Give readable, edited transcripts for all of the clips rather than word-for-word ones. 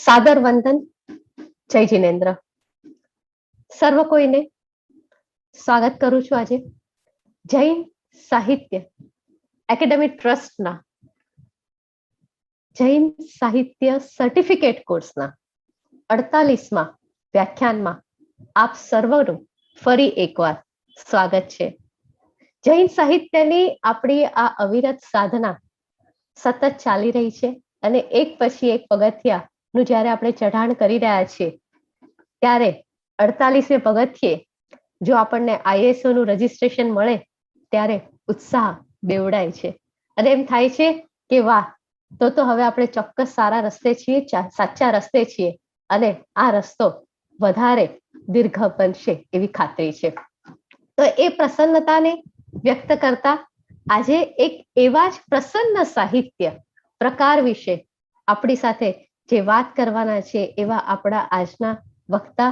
સાદર વંદન, જય જિનેન્દ્ર. સર્વ કોઈને સ્વાગત કરું છું. આજે જૈન સાહિત્ય એકેડેમી ટ્રસ્ટના જૈન સાહિત્ય સર્ટિફિકેટ કોર્સના 48મા વ્યાખ્યાનમાં આપ સર્વનું ફરી એકવાર સ્વાગત છે. જૈન સાહિત્યની આપણી આ અવિરત સાધના સતત ચાલી રહી છે અને એક પછી એક પગથિયાનું જ્યારે આપણે ચઢાણ કરી રહ્યા છીએ ત્યારે 48મે પગથિયે જો આપણને ISO નું રજીસ્ટ્રેશન મળે ત્યારે ઉત્સાહ બેવડાય છે અને એમ થાય છે કે વાહ, તો હવે આપણે ચોક્કસ સારા રસ્તે છીએ, સાચા રસ્તે છીએ અને આ રસ્તો વધારે દીર્ઘ બનશે એવી ખાતરી છે. તો એ પ્રસન્નતાને વ્યક્ત કરતા આજે એક એવા જ પ્રસન્ન સાહિત્ય પ્રકાર વિશે આપણી સાથે જે વાત કરવાના છે એવા આપણા આજના વક્તા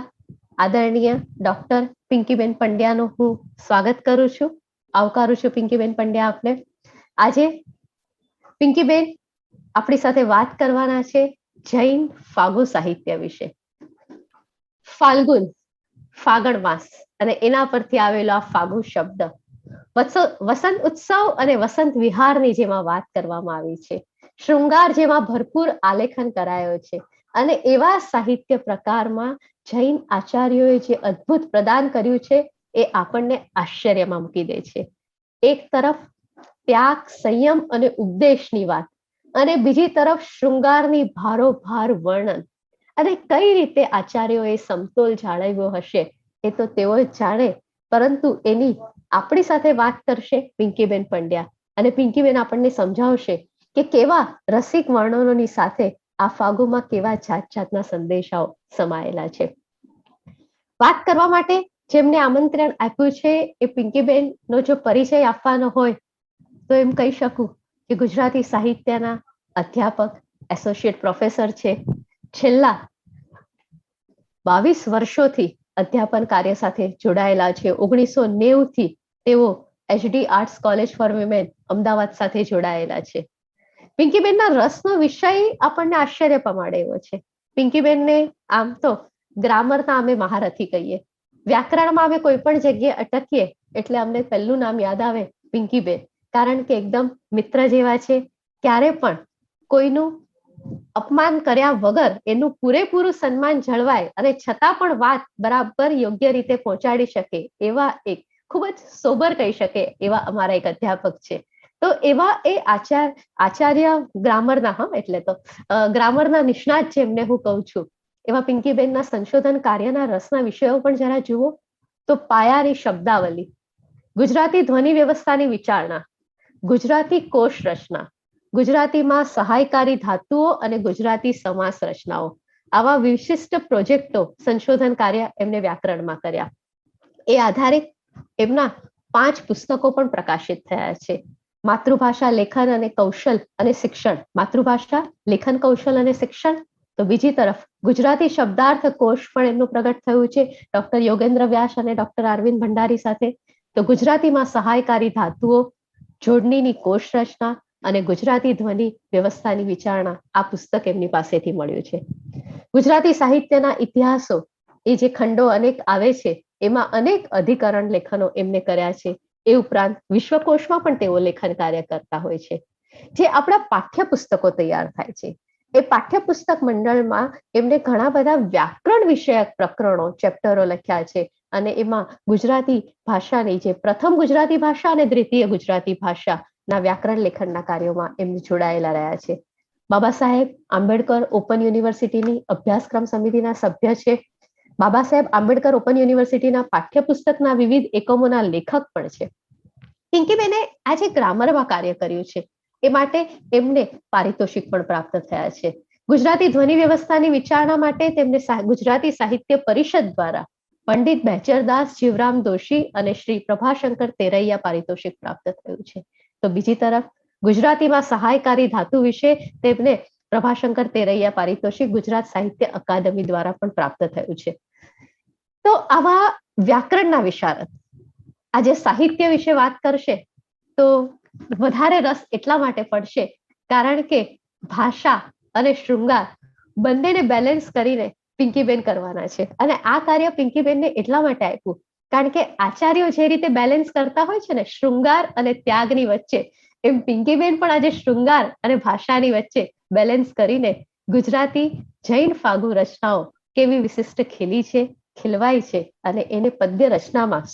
આદરણીય ડોક્ટર પિંકીબેન પંડ્યાનું હું સ્વાગત કરું છું, આવકારું છું. પિંકીબેન પંડ્યા, આપને આજે પિંકીબેન આપણી સાથે વાત કરવાના છે જૈન ફાગુ સાહિત્ય વિશે. ફાલ્ગુન, ફાગણ માસ અને એના પરથી આવેલો આ ફાગુ શબ્દ વસંત ઉત્સવ અને વસંત વિહારની જેમાં વાત કરવામાં આવી છે, શૃંગાર જેમાં ભરપૂર આલેખન કરાયો છે અને એવા સાહિત્ય પ્રકારમાં જૈન આચાર્યોએ જે અદ્ભુત પ્રદાન કર્યું છે એ આપણને આશ્ચર્યમાં મૂકી દે છે. એક તરફ ત્યાગ, સંયમ અને ઉપદેશની વાત અને બીજી તરફ શૃંગારની ભારોભાર વર્ણન અને કઈ રીતે આચાર્યોએ સમતોલ જાળવ્યો હશે એ તો તેઓ જ જાણે, પરંતુ એની આપણી સાથે વાત કરશે પિંકીબેન પંડ્યા અને પિંકીબેન આપણને સમજાવશે કે કેવા રસિક વર્ણનોની સાથે આ ફાગુમાં કેવા જાત જાતના સંદેશાઓ સમાયેલા છે. વાત કરવા માટે જેમને આમંત્રણ આપ્યું છે એ પિંકીબેનનો જો પરિચય આપવાનો હોય તો એમ કહી શકું કે ગુજરાતી સાહિત્યના અધ્યાપક, એસોસિએટ પ્રોફેસર છે. છેલ્લા 22 વર્ષોથી અધ્યાપન કાર્ય સાથે જોડાયેલા છે. 1990 થી તેઓ HD arts college for women Ahmedabad સાથે જોડાયેલા છે. પિંકીબેનના રસનો વિષય આપણને આશ્ચર્ય પમાડે એવો છે. પિંકીબેનને આમ તો ગ્રામરના અમે મહારથી કહીએ, વ્યાકરણમાં અમે કોઈ પણ જગ્યાએ અટકીએ એટલે અમને પહેલું નામ યાદ આવે પિંકીબેન, કારણ કે એકદમ મિત્ર જેવા છે. ક્યારે પણ કોઈનું અપમાન કર્યા વગર એનું પૂરેપૂરું સન્માન જળવાય અને છતાં પણ વાત બરાબર યોગ્ય રીતે પહોંચાડી શકે એવા એક ખૂબ જ સોબર કહી શકે એવા અમારા એક અધ્યાપક છે. તો એવા એ આચાર્ય ગ્રામરના, એટલે તો ગ્રામરના નિષ્ણાત જેમને હું કહું છું, એવા પિંકીબેનના સંશોધન કાર્યના રસના વિષયો પણ જરા જુઓ તો પાયાની શબ્દાવલી, ગુજરાતી ધ્વનિ વ્યવસ્થાની વિચારણા, ગુજરાતી કોષ રચના, ગુજરાતીમાં સહાયકારી ધાતુઓ અને ગુજરાતી સમાસ રચનાઓ, આવા વિશિષ્ટ પ્રોજેક્ટો, સંશોધન કાર્ય એમને વ્યાકરણમાં કર્યા. એ આધારે એમના 5 પુસ્તકો પણ પ્રકાશિત થયા છે. માતૃભાષા લેખન અને કૌશલ અને શિક્ષણ, માતૃભાષા લેખન કૌશલ અને શિક્ષણ. તો બીજી તરફ ગુજરાતી શબ્દાર્થ કોષ પણ એમનું પ્રગટ થયું છે ડોક્ટર યોગેન્દ્ર વ્યાસ અને ડોક્ટર અરવિંદ ભંડારી સાથે. તો ગુજરાતીમાં સહાયકારી ધાતુઓ, જોડણીની કોષ રચના અને ગુજરાતી ધ્વનિ વ્યવસ્થાની વિચારણા, આ પુસ્તક એમની પાસેથી મળ્યું છે. ગુજરાતી સાહિત્યના ઇતિહાસો, એ જે ખંડો અનેક આવે છે એમાં અનેક અધિકરણ લેખનો એમને કર્યા છે. એ ઉપરાંત વિશ્વકોશમાં પણ તેઓ લેખન કાર્ય કરતા હોય છે. જે આપણા પાઠ્યપુસ્તકો તૈયાર થાય છે એ પાઠ્યપુસ્તક મંડળમાં એમને ઘણા બધા વ્યાકરણ વિષયક પ્રકરણો, ચેપ્ટરો લખ્યા છે અને એમાં ગુજરાતી ભાષાની જે પ્રથમ ગુજરાતી ભાષા અને દ્વિતીય ગુજરાતી ભાષાના વ્યાકરણ લેખનના કાર્યોમાં એમને જોડાયેલા રહ્યા છે. બાબા સાહેબ આંબેડકર ઓપન યુનિવર્સિટીની અભ્યાસક્રમ સમિતિના સભ્ય છે. બાબા સાહેબ આંબેડકર ઓપન યુનિવર્સિટીના પાઠ્યપુસ્તકના વિવિધ એકમોના લેખક પણ છે. પિંકીબેને આજે ગ્રામરમાં કાર્ય કર્યું છે એ માટે એમને પારિતોષિક પણ પ્રાપ્ત થયા છે. ગુજરાતી ધ્વનિ વ્યવસ્થાની વિચારણા માટે તેમને ગુજરાતી સાહિત્ય પરિષદ દ્વારા પંડિત બહેચરદાસ જીવરામ દોશી અને શ્રી પ્રભાશંકર તેરૈયા પારિતોષિક પ્રાપ્ત થયું છે. તો બીજી તરફ ગુજરાતીમાં સહાયકારી ધાતુ વિશે તેમને પ્રભાશંકર તેરૈયા પારિતોષિક ગુજરાત સાહિત્ય અકાદમી દ્વારા પણ પ્રાપ્ત થયું છે. તો આવા વ્યાકરણના વિશારદ આજે સાહિત્ય વિશે વાત કરશે તો વધારે રસ એટલા માટે પડશે કારણ કે ભાષા અને શૃંગાર બંનેને બેલેન્સ કરીને પિંકીબેન કરવાના છે. અને આ કાર્ય પિંકીબેનને એટલા માટે આપ્યું કારણ કે આચાર્યો જે રીતે બેલેન્સ કરતા હોય છે ને શૃંગાર અને ત્યાગની વચ્ચે, એમ પિંકીબેન પણ આજે શૃંગાર અને ભાષાની વચ્ચે બેલેન્સ કરીને ગુજરાતી જૈન ફાગુ રચનાઓ કેવી વિશિષ્ટ ખીલી છે, ખીલવાય છે અને એને પદ્ય રચનામાં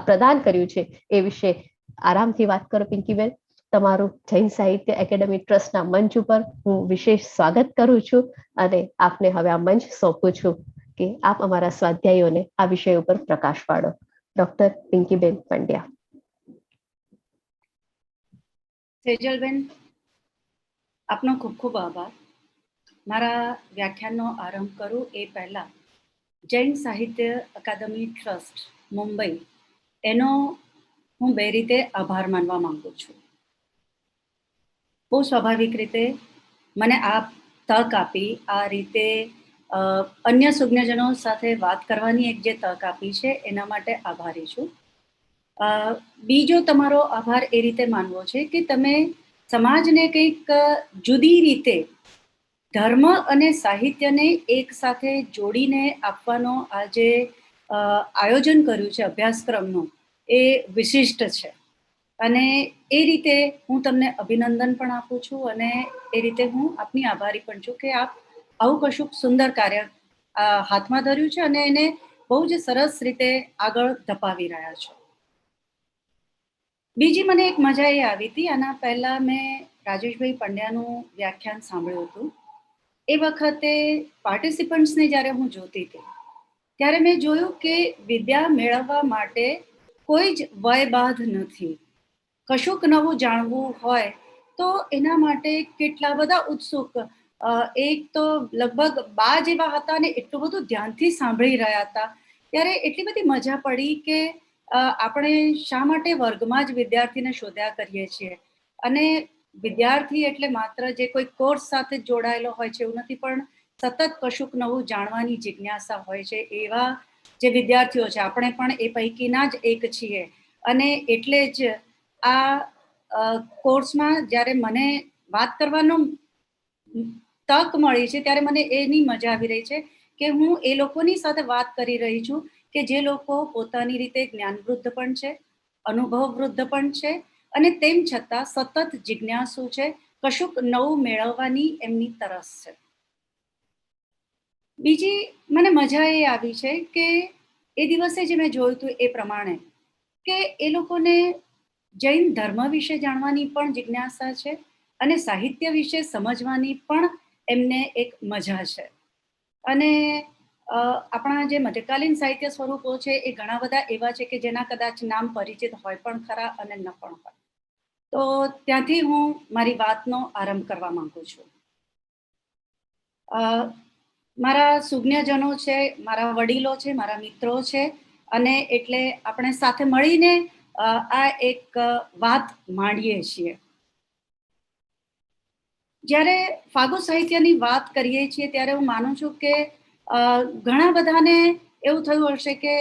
પ્રદાન કર્યું છે એ વિશે આરામથી વાત કરો પિંકીબેન. તમારું જૈન સાહિત્ય એકેડેમી ટ્રસ્ટના મંચ ઉપર હું વિશેષ સ્વાગત કરું છું અને આપને હવે આ મંચ સોંપું છું કે આપ અમારા સ્વાધ્યાયીઓને આ વિષય ઉપર પ્રકાશ પાડો. ડોક્ટર પિંકીબેન પંડ્યા. સેજલબેન, આપનો ખૂબ ખૂબ આભાર. મારા વ્યાખ્યાનનો આરંભ કરું એ પહેલા જૈન સાહિત્ય અકાદમી ટ્રસ્ટ મુંબઈ એનો હું બે રીતે આભાર માનવા માંગુ છું. બહુ સ્વાભાવિક રીતે મને આ તક આપી, આ રીતે અન્ય સુજ્ઞજનો સાથે વાત કરવાની એક જે તક આપી છે એના માટે આભારી છું. બીજો તમારો આભાર એ રીતે માનવો છે કે તમે સમાજને કંઈક જુદી રીતે ધર્મ અને સાહિત્યને એક સાથે જોડીને આપવાનો આ જે આયોજન કર્યું છે અભ્યાસક્રમનું, એ વિશિષ્ટ છે. અને એ રીતે હું તમને અભિનંદન પણ આપું છું અને એ રીતે હું આપની આભારી પણ છું કે આપ આવું કશુંક સુંદર કાર્ય હાથમાં ધર્યું છે અને એને બહુ જ સરસ રીતે આગળ ધપાવી રહ્યા છો. બીજી મને એક મજા એ આવી હતી, આના પહેલા મેં રાજેશભાઈ પંડ્યાનું વ્યાખ્યાન સાંભળ્યું હતું. એ વખતે પાર્ટિસિપન્ટ્સને જ્યારે હું જોતી હતી ત્યારે મેં જોયું કે વિદ્યા મેળવવા માટે કોઈ જ વયબાધ નથી. કશુંક નવું જાણવું હોય તો એના માટે કેટલા બધા ઉત્સુક. એક તો લગભગ 2 જેવા હતા અને એટલું બધું ધ્યાનથી સાંભળી રહ્યા હતા. ત્યારે એટલી બધી મજા પડી કે આપણે શા માટે વર્ગમાં જ વિદ્યાર્થીને શોધ્યા કરીએ છીએ. અને વિદ્યાર્થી એટલે માત્ર જે કોઈ કોર્સ સાથે જોડાયેલો હોય છે એવું નથી, પણ સતત કશુંક નવું જાણવાની જિજ્ઞાસા હોય છે. એવા જે વિદ્યાર્થીઓ છે, આપણે પણ એ પૈકીના જ એક છીએ. અને એટલે જ આ કોર્સમાં જ્યારે મને વાત કરવાનો તક મળી છે ત્યારે મને એની મજા આવી રહી છે કે હું એ લોકોની સાથે વાત કરી રહી છું કે જે લોકો પોતાની રીતે જ્ઞાનવૃદ્ધ પણ છે, અનુભવ વૃદ્ધ પણ છે અને તેમ છતાં સતત જિજ્ઞાસુ છે, કશુંક નવું મેળવવાની એમની તરસ છે. બીજી મને મજા એ આવી છે કે એ દિવસે જે મેં જોયું હતું એ પ્રમાણે કે એ લોકોને જૈન ધર્મ વિશે જાણવાની પણ જિજ્ઞાસા છે અને સાહિત્ય વિશે સમજવાની પણ એમને એક મજા છે. અને આપણા જે મધ્યકાલીન સાહિત્ય સ્વરૂપો છે એ ઘણા બધા એવા છે કે જેના કદાચ નામ પરિચિત હોય પણ ખરા અને ન પણ હોય. તો ત્યાંથી હું મારી વાતનો આરંભ કરવા માંગુ છું. મારા સુજ્ઞજનો છે, મારા વડીલો છે, મારા મિત્રો છે અને એટલે આપણે સાથે મળીને આ એક વાત માંડીએ છીએ. જ્યારે ફાગુ સાહિત્યની વાત કરીએ છીએ ત્યારે હું માનું છું કે ઘણા બધાને એવું થયું હશે કે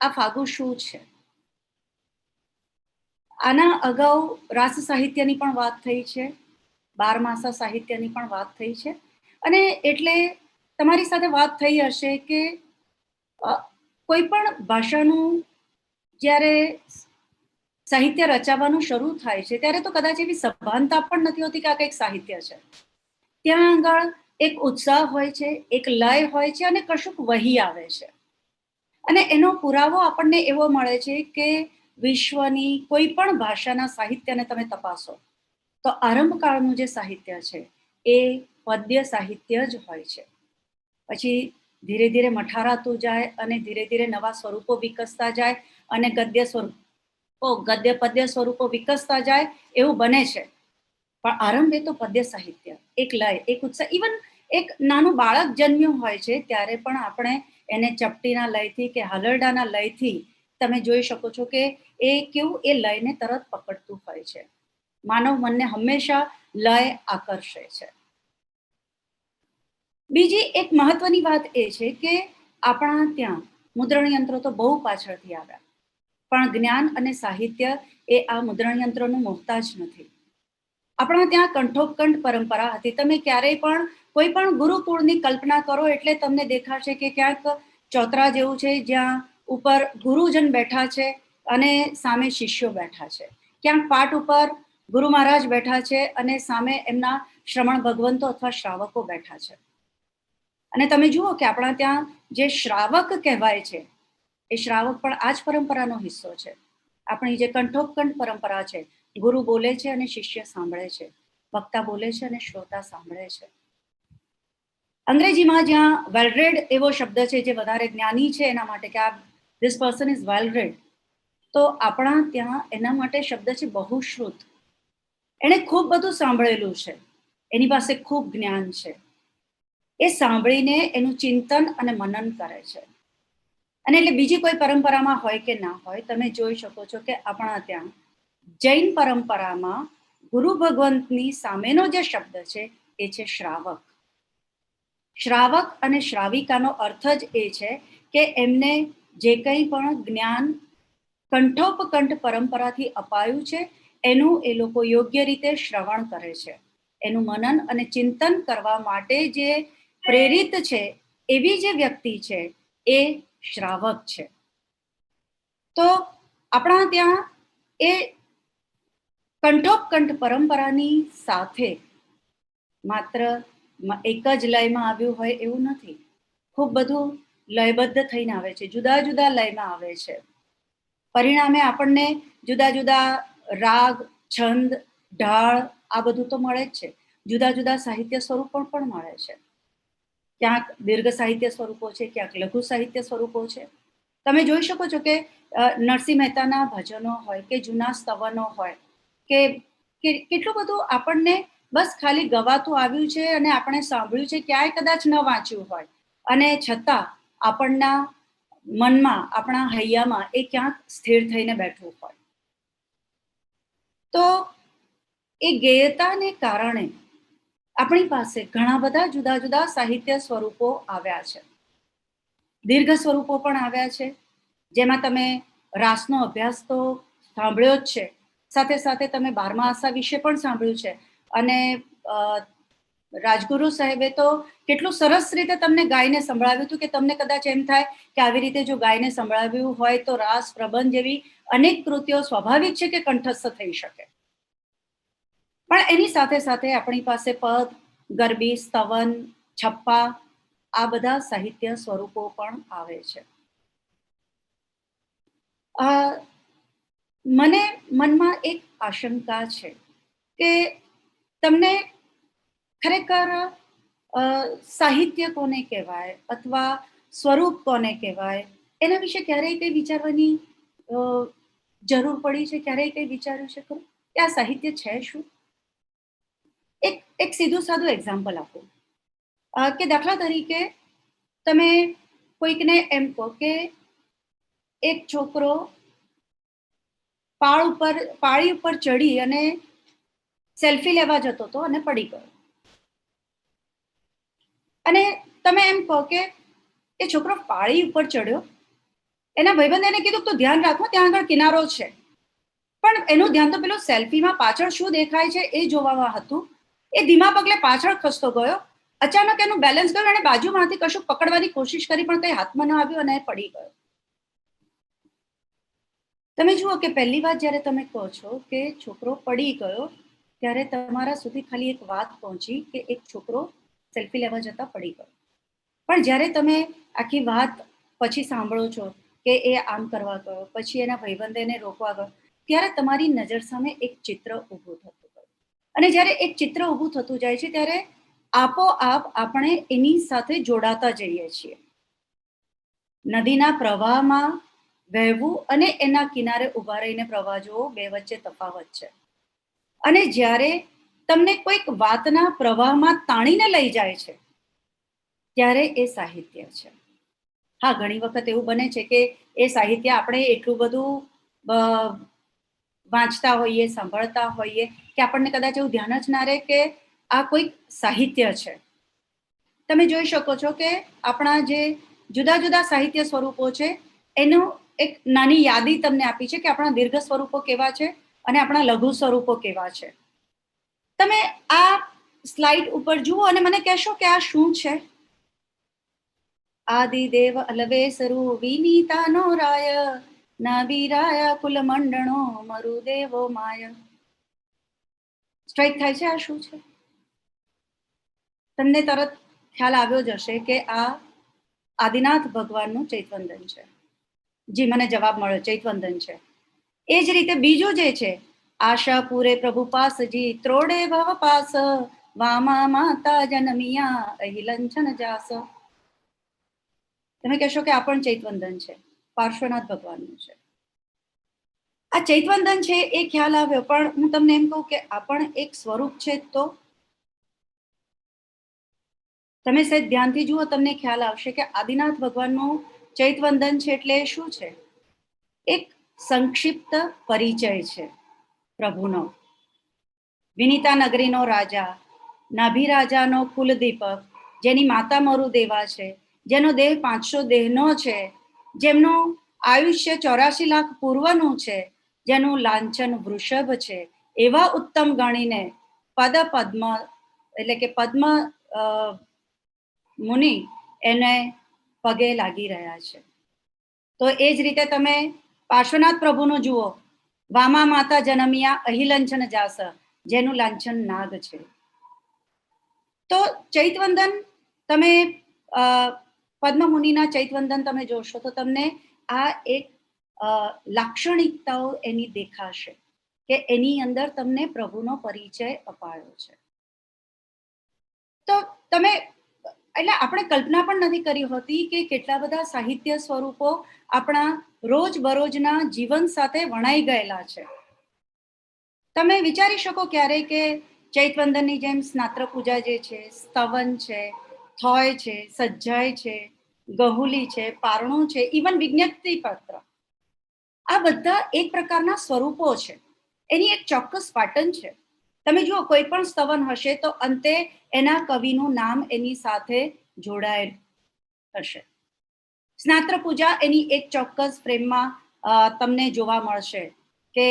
આ ફાગુ શું છે. આના અગાઉ રાસ સાહિત્યની પણ વાત થઈ છે, બારમાસા સાહિત્યની પણ વાત થઈ છે અને એટલે તમારી સાથે વાત થઈ હશે કે કોઈ પણ ભાષાનું જ્યારે સાહિત્ય રચાવાનું શરૂ થાય છે ત્યારે તો કદાચ એવી સભાનતા પણ નથી હોતી કે આ કંઈક સાહિત્ય છે. ત્યાં આગળ એક ઉત્સાહ હોય છે, એક લય હોય છે અને કશુંક વહી આવે છે. અને એનો પુરાવો આપણને એવો મળે છે કે વિશ્વની કોઈ પણ ભાષાના સાહિત્યને તમે તપાસો તો આરંભકાળનું જે સાહિત્ય છે એ પદ્ય સાહિત્ય જ હોય છે. પછી ધીરે ધીરે મઠારાતું જાય અને ધીરે ધીરે નવા સ્વરૂપો વિકસતા જાય અને ગદ્ય પદ્ય સ્વરૂપો વિકસતા જાય એવું બને છે. પણ આરંભે તો પદ્ય સાહિત્ય, એક લય, એક ઉત્સાહ. ઇવન એક નાનું બાળક જન્મ્યું હોય છે ત્યારે પણ આપણે એને ચપટીના લયથી કે હલરડાના લયથી તમે જોઈ શકો છો કે એ કેવું એ લયને તરત પકડતું હોય છે. માનવ મનને હંમેશા લય આકર્ષે છે. બીજી એક મહત્વની વાત એ છે કે આપણા ત્યાં મુદ્રણ યંત્રો તો બહુ પાછળથી આવ્યા, પણ જ્ઞાન અને સાહિત્ય એ આ મુદ્રણ યંત્રોનું મોહતાજ નથી. આપણા ત્યાં કંઠોપકંઠ પરંપરા હતી. તમે ક્યારેય પણ કોઈ પણ ગુરુકુળની કલ્પના કરો એટલે તમને દેખાશે કે ક્યાંક ચોતરા જેવું છે, જ્યાં ઉપર ગુરુજન બેઠા છે અને સામે શિષ્યો બેઠા છે. ક્યાંક પાટ ઉપર ગુરુ મહારાજ બેઠા છે અને સામે એમના શ્રમણ ભગવંતો અથવા શ્રાવકો બેઠા છે. અને તમે જુઓ કે આપણા ત્યાં જે શ્રાવક કહેવાય છે, એ શ્રાવક પણ આ જ પરંપરાનો હિસ્સો છે. આપણી જે કંઠોપકંઠ પરંપરા છે, ગુરુ બોલે છે અને શિષ્ય સાંભળે છે, વક્તા બોલે છે અને શ્રોતા સાંભળે છે. અંગ્રેજીમાં જ્યાં વેલ રેડ એવો શબ્દ છે જે વધારે જ્ઞાની છે એના માટે, કે આ this person is well red, તો આપણા ત્યાં એના માટે શબ્દ છે બહુશ્રુત. એણે ખૂબ બધું સાંભળેલું છે, એની પાસે ખૂબ જ્ઞાન છે. એ સાંભળીને એનું ચિંતન અને મનન કરે છે. અને એટલે બીજી કોઈ પરંપરામાં હોય કે ના હોય, તમે જોઈ શકો છો કે આપણા ત્યાં જૈન પરંપરામાં ગુરુ ભગવંતની સામેનો જે શબ્દ છે એ છે શ્રાવક. શ્રાવક અને શ્રાવિકાનો અર્થ જ એ છે કે એમને જે કંઈ પણ જ્ઞાન કંઠોપકંઠ પરંપરાથી અપાયું છે એનું એ લોકો યોગ્ય રીતે શ્રવણ કરે છે. એનું મનન અને ચિંતન કરવા માટે જે પ્રેરિત છે એવી જે વ્યક્તિ છે એ શ્રાવક છે. તો આપણા ત્યાં એ કંઠોપકંઠ પરંપરાની સાથે માત્ર એક જ લયમાં આવ્યું હોય એવું નથી. ખૂબ બધું લયબદ્ધ થઈને આવે છે, જુદા જુદા લયમાં આવે છે. પરિણામે આપણને જુદા જુદા રાગ, છંદ, ઢાળ આ બધું તો મળે જ છે. જુદા જુદા સાહિત્ય સ્વરૂપો પણ મળે છે. ક્યાંક દીર્ઘ સાહિત્ય સ્વરૂપો છે, ક્યાંક લઘુ સાહિત્ય સ્વરૂપો છે. તમે જોઈ શકો છો કે નરસિંહ મહેતાના ભજનો હોય કે જૂના સ્તવનો હોય કે કેટલું બધું આપણને બસ ખાલી ગવાતું આવ્યું છે અને આપણે સાંભળ્યું છે, ક્યાંય કદાચ ન વાંચ્યું હોય, અને છતાં આપણના મનમાં, આપણા હૈયામાં એ ક્યાંક સ્થિર થઈને બેઠવું હોય. તો એ ગેયતાને કારણે આપણી પાસે ઘણા બધા જુદા જુદા સાહિત્ય સ્વરૂપો આવ્યા છે. દીર્ઘ સ્વરૂપો પણ આવ્યા છે, જેમાં તમે રાસનો અભ્યાસ તો સાંભળ્યો જ છે, સાથે સાથે તમે 12મા આસા વિશે પણ સાંભળ્યું છે. અને રાજગુરુ સાહેબે તો કેટલું સરસ રીતે તમને ગાઈને સંભળાવ્યું હતું કે તમને કદાચ એમ થાય કે આવી રીતે જો ગાઈને સંભળાવ્યું હોય તો રાસ, પ્રબંધ જેવી અનેક કૃતિઓ સ્વાભાવિક છે કે કંઠસ્થ થઈ શકે. પણ એની સાથે સાથે આપણી પાસે પદ, ગરબી, સ્તવન, છપ્પા આ બધા સાહિત્ય સ્વરૂપો પણ આવે છે. મને મનમાં એક આશંકા છે કે તમને ખરેખર સાહિત્ય કોને કહેવાય અથવા સ્વરૂપ કોને કહેવાય એના વિશે ક્યારેય કંઈ વિચારવાની જરૂર પડી છે? ક્યારેય કંઈ વિચાર્યું છે ખરું કે આ સાહિત્ય છે શું? એક સીધું સાદું એક્ઝામ્પલ આપો કે દાખલા તરીકે તમે કોઈકને એમ કહો કે એક છોકરો પાળી ઉપર ચડી અને સેલ્ફી લેવા જતો હતો અને પડી ગયો. અને તમે એમ કહો કે એ છોકરો પાળી ઉપર ચડ્યો, એના ભાઈબંધ એને કીધું તો ધ્યાન રાખો ત્યાં આગળ કિનારો છે. પણ એનું ધ્યાન તો પેલો સેલ્ફીમાં પાછળ શું દેખાય છે એ જોવામાં હતું. એ ધીમા પગલે પાછળ ખસતો ગયો. અચાનક એનું બેલેન્સ ગયું અને બાજુમાંથી કશું પકડવાની કોશિશ કરી પણ કંઈ હાથમાં ન આવ્યું અને એ પડી ગયો. તમે જુઓ કે પહેલી વાત જ્યારે તમે કહો છો કે છોકરો પડી ગયો ત્યારે તમારા સુધી ખાલી એક વાત પહોંચી કે એક છોકરો સેલ્ફી લેવા જતા પડી ગયો. પણ જ્યારે તમે આખી વાત પછી સાંભળો છો કે એ આમ કરવા ગયો, પછી એના ભાઈબંધે એને રોકવા ગયો, ત્યારે તમારી નજર સામે એક ચિત્ર ઊભું થતું ગયું. અને જ્યારે એક ચિત્ર ઊભું થતું જાય છે ત્યારે આપોઆપ આપણે એની સાથે જોડાતા જઈએ છીએ. નદીના પ્રવાહમાં વહેવું અને એના કિનારે ઊભા રહીને પ્રવાહ જોવો, બે વચ્ચે તફાવત છે. અને જ્યારે તમને કોઈક વાતના પ્રવાહમાં તાણીને લઈ જાય છે ત્યારે એ સાહિત્ય છે. હા, ઘણી વખત એવું બને છે કે એ સાહિત્ય આપણે એટલું બધું વાંચતા હોઈએ, સાંભળતા હોઈએ કે આપણને કદાચ એવું ધ્યાન જ ના રહે કે આ કોઈક સાહિત્ય છે. તમે જોઈ શકો છો કે આપણા જે જુદા જુદા સાહિત્ય સ્વરૂપો છે એનું એક નાની યાદી તમને આપી છે કે આપણા દીર્ઘ સ્વરૂપો કેવા છે અને આપણા લઘુ સ્વરૂપો કેવા છે. તમે આ સ્લાઇડ ઉપર જુઓ અને મને કહેશો કે આ શું છે. આદિદેવ અલવેસરુ વિનીતાનો રાય, નાબીરાયા કુલ મંડણો મરુદેવો માય. સ્ટ્રાઇક થાય છે આ શું છે? તમને તરત ખ્યાલ આવ્યો જ હશે કે આ આદિનાથ ભગવાનનું ચૈતવંદન છે. જી, મને જવાબ મળ્યો, ચૈતવંદન છે. એ જ રીતે બીજું જે છે, આશા પૂરે પ્રભુ પાસજી, ત્રોડે ભવ પાસ, વામા માતા જનમિયા અહિલંચન જાસ. તમે કહેશો કે આ પણ ચૈતવંદન છે, પાર્શ્વનાથ ભગવાનનું છે. આ ચૈતવંદન છે એ ખ્યાલ આવ્યો, પણ હું તમને એમ કહું કે આ પણ એક સ્વરૂપ છે. તો તમે સહેજ ધ્યાનથી જુઓ, તમને ખ્યાલ આવશે કે આદિનાથ ભગવાનનું ચૈતવંદન છે એટલે શું છે? એક સંક્ષિપ્ત પરિચય છે પ્રભુનો. વિનીતા નગરીનો રાજા, નાભી રાજાનો કુલદીપક, જેની માતા મરુદેવા છે, જેનો દેહ 500 દેહનો છે, જેમનું આયુષ્ય 84 લાખ પૂર્વનું છે, જેનું લાંછન વૃષભ છે, એવા ઉત્તમ ગણીને પદ્મ એટલે કે પદ્મ મુનિ એને પગે લાગી રહ્યા છે. તો એ જ રીતે તમે પાર્શ્વનાથ પ્રભુનું જુઓ, વામા માતા જનમિયા અહિલંચન જાસ, જેનું લાંછન નાગ છે. તો ચૈતવંદન તમે પદ્મ મુનિના ચૈતવંદન તમે જોશો તો તમને આ એક લાક્ષણિકતાઓ એની દેખાશે કે એની અંદર તમને પ્રભુનો પરિચય અપાયો છે. તો તમે એટલે આપણે કલ્પના પણ નથી કરી હોતી કે કેટલા બધા સાહિત્ય સ્વરૂપો આપણા રોજબરોજના જીવન સાથે વણાઈ ગયેલા છે. તમે વિચારી શકો ક્યારે કે ચૈતવંદનની જેમ સ્નાત્ર પૂજા જે છે, સ્તવન છે, થોય છે, સજ્જાય છે, ગહુલી છે, પારણું છે, ઇવન વિજ્ઞપ્તિ પત્ર, આ બધા એક પ્રકારના સ્વરૂપો છે. એની એક ચોક્કસ પેટર્ન છે. તમે જુઓ, કોઈ પણ સ્તવન હશે તો અંતે એના કવિનું નામ એની સાથે જોડાયેલ હશે. સ્નાત્ર પૂજા એની એક ચોક્કસ ફ્રેમમાં તમને જોવા મળશે કે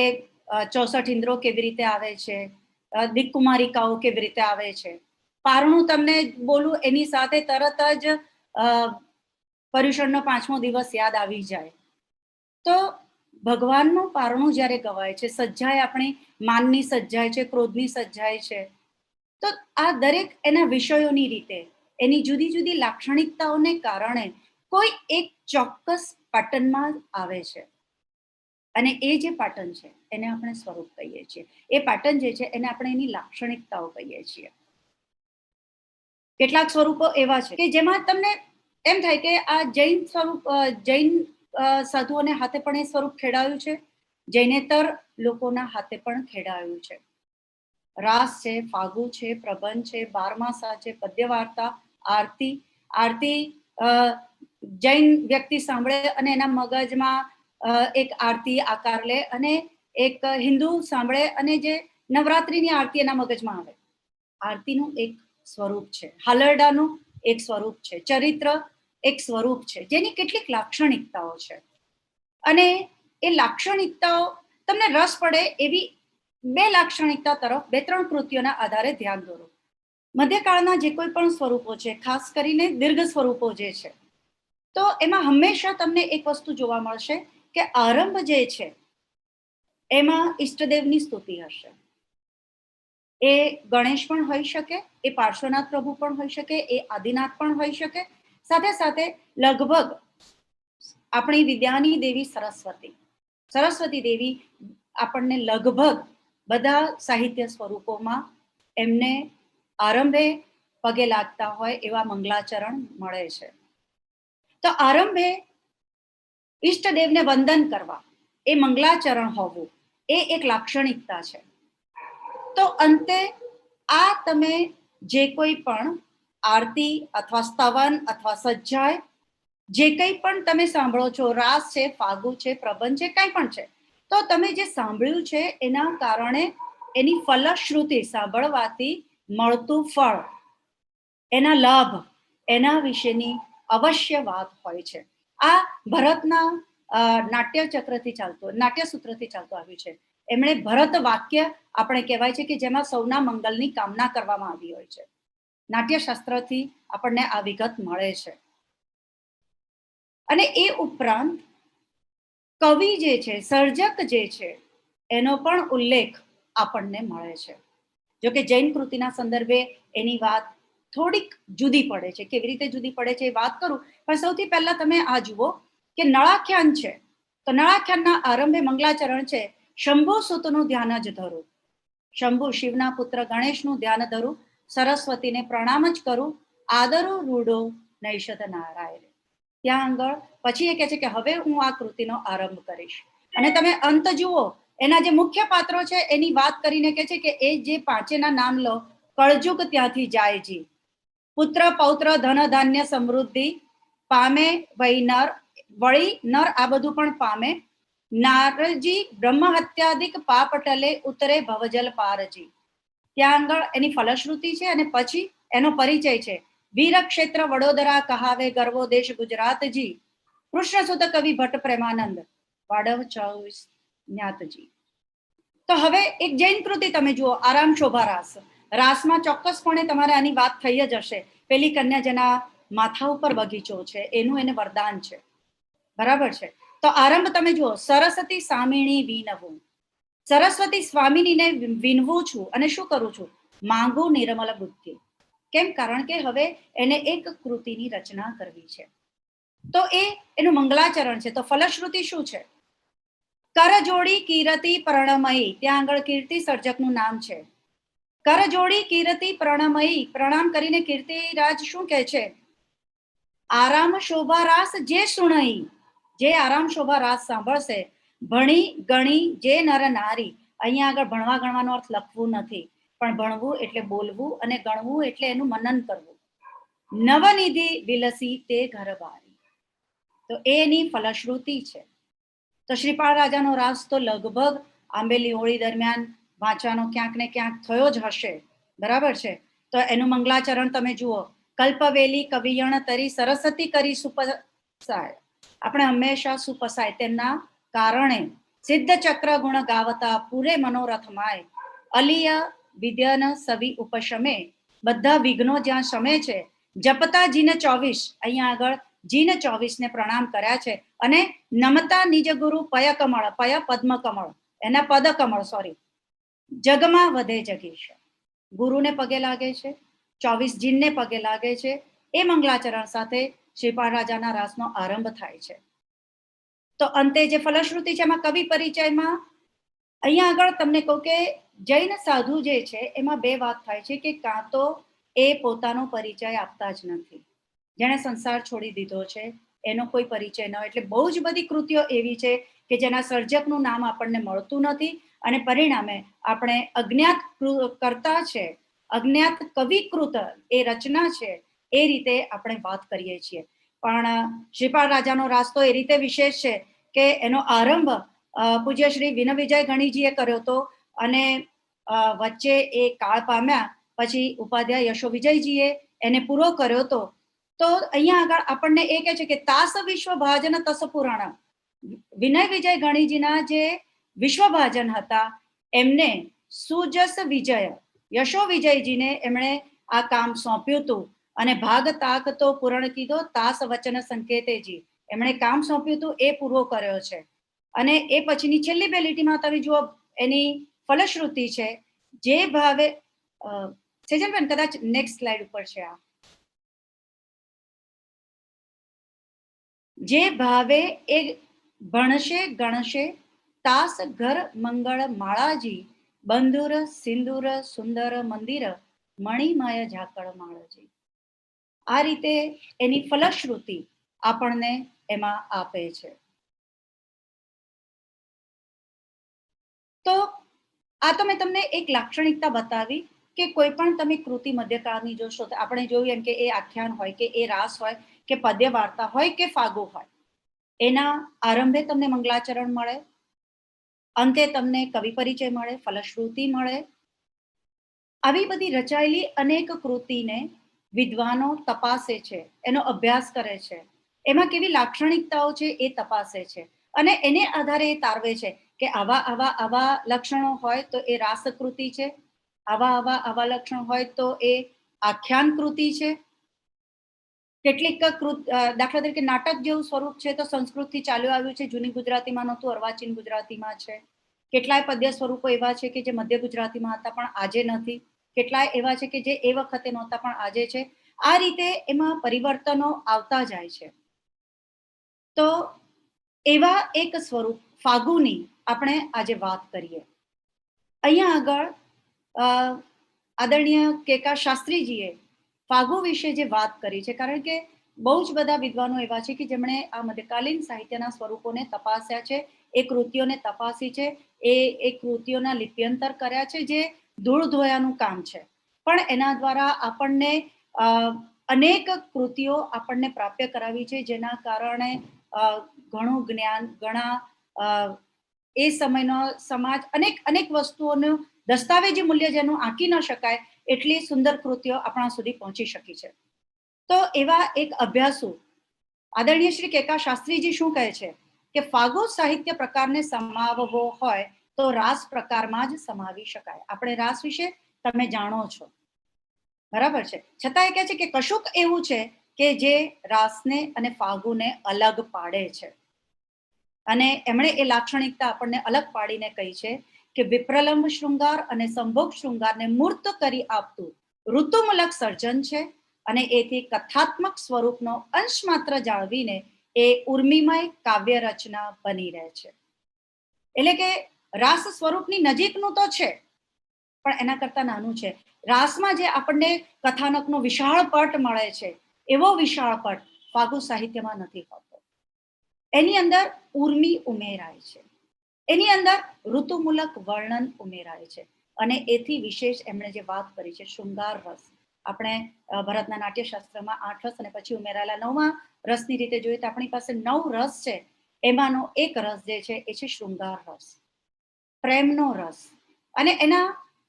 64 ઇન્દ્રો કેવી રીતે આવે છે, દિક્કુમારિકાઓ કેવી રીતે આવે છે. પારણું તમને બોલું એની સાથે તરત જ પર્યુષણનો 5મો દિવસ યાદ આવી જાય. તો ભગવાનનું પારણું જ્યારે ગવાય છે, સજ્જાય આપણી માનની સજ્જાય છે, ક્રોધની સજ્જાય છે, તો આ દરેક એના વિષયોની રીતે એની જુદી જુદી લાક્ષણિકતાઓને કારણે કોઈ એક ચોક્કસ પેટર્નમાં આવે છે. અને એ જે પેટર્ન છે એને આપણે સ્વરૂપ કહીએ છીએ. એ પેટર્ન જે છે એને આપણે એની લાક્ષણિકતાઓ કહીએ છીએ. કેટલાક સ્વરૂપો એવા છે કે જેમાં તમને એમ થાય કે આ જૈન સ્વરૂપ, જૈન સાધુઓને હાથે પણ એ સ્વરૂપ ખેડાયું છે, જૈનેતર લોકોના હાથે પણ ખેડાયું છે. રાસ છે, ફાગુ છે, પ્રબંધ છે, બારમાસા છે, પદ્ય વાર્તા, આરતી. આરતી જૈન વ્યક્તિ સાંભળે અને એના મગજમાં એક આરતી આકાર લે, અને એક હિન્દુ સાંભળે અને જે નવરાત્રિની આરતી એના મગજમાં આવે. આરતીનું એક સ્વરૂપ છે, હાલરડાનું એક સ્વરૂપ છે, ચરિત્ર એક સ્વરૂપ છે, જેની કેટલીક લાક્ષણિકતાઓ છે. અને એ લાક્ષણિકતાઓ તમને રસ પડે એવી 2 લાક્ષણિકતા તરફ 2-3 કૃતિઓના આધારે ધ્યાન દોરો. મધ્યકાળના જે કોઈ પણ સ્વરૂપો છે, ખાસ કરીને દીર્ઘ સ્વરૂપો જે છે, તો એમાં હંમેશા તમને એક વસ્તુ જોવા મળશે કે આરંભ જે છે એમાં ઈષ્ટદેવની સ્તુતિ હશે. એ ગણેશ પણ હોઈ શકે, એ પાર્શ્વનાથ પ્રભુ પણ હોઈ શકે, એ આદિનાથ પણ હોઈ શકે, સાથે સાથે લગભગ આપણી વિદ્યાની દેવી સરસ્વતી દેવી આપણને લગભગ બધા સાહિત્ય સ્વરૂપોમાં એમને આરંભે પગે લાગતા હોય એવા મંગલાચરણ મળે છે. તો આરંભે ઈષ્ટદેવને વંદન કરવા, એ મંગલાચરણ હોવું, એ એક લાક્ષણિકતા છે. તો અંતે આ તમે જે કોઈ પણ આરતી અથવા સ્તવન અથવા સજ્જાય જે કંઈ પણ તમે સાંભળો છો, રાસ છે, ફાગુ છે, પ્રબંધ છે, કંઈ પણ છે, તો તમે જે સાંભળ્યું છે એના કારણે એની ફલશ્રુતિ સાંભળવાથી મળતું ફળ, એના લાભ, એના વિશેની અવશ્ય વાત હોય છે. આ ભરતના નાટ્ય સૂત્રથી ચાલતું આવ્યું છે. એમણે ભરત વાક્ય આપણે કહેવાય છે કે જેમાં સૌના મંગલની કામના કરવામાં આવી હોય છે. નાટ્યશાસ્ત્રથી આપણને આ વિગત મળે છે. અને એ ઉપરાંત કવિ જે છે, સર્જક જે છે, એનો પણ ઉલ્લેખ આપણને મળે છે. જો કે જૈન કૃતિના સંદર્ભે એની વાત થોડીક જુદી પડે છે. કેવી રીતે જુદી પડે છે એ વાત કરું, પણ સૌથી પહેલા તમે આ જુઓ કે નળાખ્યાન છે, તો નળાખ્યાનના આરંભે મંગલાચરણ છે, શંભુ સુતનું ધ્યાન જ ધરું, શંભુ શિવના પુત્ર ગણેશનું ધ્યાન ધરું, સરસ્વતીને પ્રણામ જ કરું, આદરો રૂડો નૈષધ નારાયણ. ત્યાં આગળ પછી એ કહે છે કે હવે હું આ કૃતિનો આરંભ કરીશ. અને તમે અંત જુઓ, એના જે મુખ્ય પાત્રો છે એની વાત કરીને કહે છે કે એ જે પાંચેના નામ લો, કળજુગ ત્યાંથી જાય જી, પુત્ર પૌત્ર ધન ધાન્ય સમૃદ્ધિ પામે, વૈનર વળી નર આ બધું પણ પામે, નારજી બ્રહ્મ હત્યાદિક પાપ ટલે ઉતરે ભવજલ પારજી. ત્યાં આગળ એની ફલશ્રુતિ છે અને પછી એનો પરિચય છે. વીર ક્ષેત્ર વડોદરા કહાવે ગર્વો દેશ ગુજરાતજી, કૃષ્ણ સુત કવિ ભટ્ટ પ્રેમાનંદ વાડવ 24 જ્ઞાતજી. તો હવે એક જૈન કૃતિ તમે જુઓ, આરામ શોભા રાસ. રાસમાં ચોક્કસપણે તમારે આની વાત થઈ જ હશે. પેલી કન્યા જેના માથા ઉપર બગીચો છે એનું એને વરદાન છે, બરાબર છે. તો આરંભ તમે જુઓ, સરસ્વતી સામિણી વિનવું, સરસ્વતી સ્વામિનીને વિનવું છું અને શું કરું છું, માંગુ નિર્મલ બુદ્ધિ. કેમ? કારણ કે હવે એને એક કૃતિની રચના કરવી છે. તો એનું મંગલાચરણ છે. તો ફલશ્રુતિ શું છે? કરજોડી કીર્તિ પ્રણમયી, ત્યાં આગળ કીર્તિ સર્જકનું નામ છે. કરજોડી કીર્તિ પ્રણમયી, પ્રણામ કરીને કીર્તિરાજ શું કહે છે, આરામ શોભા રાસ જે સુણઈ, જે આરામ શોભા રાસ સાંભળશે, ભણી ગણી જે નર નારી. અહીંયા આગળ ભણવા ગણવાનો અર્થ લખવું નથી, પણ ભણવું એટલે બોલવું અને ગણવું એટલે એનું મનન કરવું. નવનિધિ વિલસી તે ઘર બારી, તો એની ફલશ્રુતિ છે. તો શ્રીપાળ રાજાનો રાસ તો લગભગ આંબેલી હોળી દરમિયાન વાંચવાનો ક્યાંક ને ક્યાંક થયો જ હશે, બરાબર છે. તો એનું મંગલાચરણ તમે જુઓ, કલ્પવેલી કવિયણ તરી સરસ્વતી કરી સુપસાય, આપણે હંમેશા સુપસાય તેમના કારણે સિદ્ધ ચક્ર ગુણ ગાવતા પૂરે મનોરથ માય, અલિય વિદ્યન સવી ઉપશમે, બધા વિઘ્નો જ્યાં શમે છે. જપતા જીન 24, અહીંયા આગળ જીન 24 ને પ્રણામ કર્યા છે. અને નમતા નિજ ગુરુ પય કમળ, પય પદ્મ કમળ, એના પદ કમળ સોરી, જગમાં વધે જગીશ, ગુરુને પગે લાગે છે, 24 જીનને પગે લાગે છે. એ મંગલાચરણ સાથે શ્રીપાળ રાજાના રાસનો આરંભ થાય છે. તો અંતે જે ફલશ્રુતિ છે એમાં કવિ પરિચયમાં અહીંયા આગળ તમને કહું કે જૈન સાધુ જે છે એમાં બે વાત થાય છે કે કાં તો એ પોતાનો પરિચય આપતા જ નથી, જેણે સંસાર છોડી દીધો છે એનો કોઈ પરિચય ન હોય. એટલે બહુ જ બધી કૃતિઓ એવી છે કે જેના સર્જકનું નામ આપણને મળતું નથી અને પરિણામે આપણે અજ્ઞાત કરતા છે, અજ્ઞાત કવિકૃત એ રચના છે એ રીતે આપણે વાત કરીએ છીએ. પણ શ્રીપાળ રાજાનો રાસ તો એ રીતે વિશેષ છે કે એનો આરંભ પૂજ્ય શ્રી વિનવિજય ગણીજીએ કર્યો હતો અને વચ્ચે એ કાળ પામ્યા, પછી ઉપાધ્યાય યશો વિજયજીએ એને પૂરો કર્યો હતો. તો અહીંયા આગળ આપણને એ કહે છે કે તાસ વિશ્વ ભાજન તસ પુરાણ, વિનય વિજય ગણીજીના જે વિશ્વભાજન હતા એમને સુજસ વિજય યશો વિજયજીને એમણે આ કામ સોંપ્યું હતું. અને ભાગ તાક તો પૂરણ કીધો તાસ વચન સંકેતેજી, એમણે કામ સોંપ્યું હતું એ પૂરો કર્યો છે. અને એ પછીની છેલ્લી બે લીટીમાં તમે જુઓ એની ફલશ્રુતિ છે, જે ભાવે સેજલબેન કદાચ નેક્સ્ટ સ્લાઇડ ઉપર છે આ, જે ભાવે એ ભણશે ગણશે તાસ ઘર મંગળ માળાજી, બંધુર સિંદુર સુંદર મંદિર મણિમય ઝાકળ માળજી. આ રીતે એની ફલશ્રુતિ આપણને એમાં આપે છે. તો આ તો મેં તમને એક લાક્ષણિકતા બતાવી કે કોઈ પણ તમે કૃતિ મધ્યકાળની જોશો તો આપણે જોયું એમ કે એ આખ્યાન હોય કે એ રાસ હોય કે પદ્ય વાર્તા હોય કે ફાગો હોય, એના આરંભે તમને મંગલાચરણ મળે, અંતે તમને કવિ પરિચય મળે, ફલશ્રુતિ મળે. આવી બધી રચાયેલી અનેક કૃતિને વિદ્વાનો તપાસે છે, એનો અભ્યાસ કરે છે, એમાં કેવી લાક્ષણિકતાઓ છે એ તપાસે છે અને એને આધારે એ તારવે છે કે આવા આવા આવા લક્ષણો હોય તો એ રાસકૃતિ છે, આવા આવા આવા લક્ષણો હોય તો એ આખ્યાન કૃતિ છે. કેટલીક દાખલા તરીકે નાટક જેવું સ્વરૂપ છે તો સંસ્કૃતથી ચાલ્યું આવ્યું છે, જૂની ગુજરાતીમાં નહોતું, અર્વાચીન ગુજરાતીમાં છે. કેટલાય પદ્ય સ્વરૂપો એવા છે કે જે મધ્ય ગુજરાતીમાં હતા પણ આજે નથી, કેટલાય એવા છે કે જે એ વખતે નહોતા પણ આજે છે. આ રીતે એમાં પરિવર્તનો આવતા જાય છે. તો એવા એક સ્વરૂપ ફાગુની આપણે આજે વાત કરીએ. અહીંયા આગળ આદરણીય કેકા શાસ્ત્રીજીએ ફાગુ વિશે જે વાત કરી છે, કારણ કે બહુ જ બધા વિદ્વાનો એવા છે કે જેમણે આ મધ્યકાલીન સાહિત્યના સ્વરૂપોને તપાસ્યા છે, એ કૃતિઓને તપાસી છે, એ કૃતિઓના લિપ્યંતર કર્યા છે, જે ધૂળ ધોયાનું કામ છે. પણ એના દ્વારા આપણને અનેક કૃતિઓ આપણને પ્રાપ્ય કરાવી છે, જેના કારણે ઘણું જ્ઞાન, ઘણા એ સમયનો સમાજ અનેક વસ્તુઓનું દસ્તાવેજી મૂલ્ય જેનું આંકી ન શકાય એટલી સુંદર કૃતિઓ આપણા સુધી પહોંચી શકી છે. તો એવા એક અભ્યાસુ આદરણીય શ્રી કેકા શાસ્ત્રીજી શું કહે છે કે ફાગુ સાહિત્ય પ્રકારને સમાવવો હોય તો રાસ પ્રકારમાં જ સમાવી શકાય. આપણે રાસ વિશે તમે જાણો છો, બરાબર છે, છતાં એ કહે છે કે કશુંક એવું છે કે જે રાસને અને ફાગુને અલગ પાડે છે. અને એમણે એ લાક્ષણિકતા આપણને અલગ પાડીને કહી છે કે વિપ્રલંબ શૃંગાર અને સંભોગ શૃંગારને મૂર્ત કરી આપતું ઋતુમૂલક સર્જન છે, અને એથી કથાત્મક સ્વરૂપનો અંશ માત્ર જાળવીને એ ઉર્મિમય કાવ્ય રચના બની રહે છે. એટલે કે રાસ સ્વરૂપની નજીકનું તો છે પણ એના કરતા નાનું છે. રાસમાં જે આપણને કથાનકનો વિશાળ પટ મળે છે એવો વિશાળ પટ ફાગુ સાહિત્યમાં નથી હોતો. એની અંદર ઉર્મિ ઉમેરાય છે, એની અંદર ઋતુમૂલક વર્ણન ઉમેરાય છે, અને એથી વિશેષ એમણે જે વાત કરી છે શૃંગાર રસ. આપણે ભરતના નાટ્યશાસ્ત્રમાં 8 રસ અને પછી ઉમેરાયેલા 9મા રસની રીતે જોઈએ તો આપણી પાસે 9 રસ છે. એમાંનો એક રસ જે છે એ છે શૃંગાર રસ, પ્રેમનો રસ. અને એના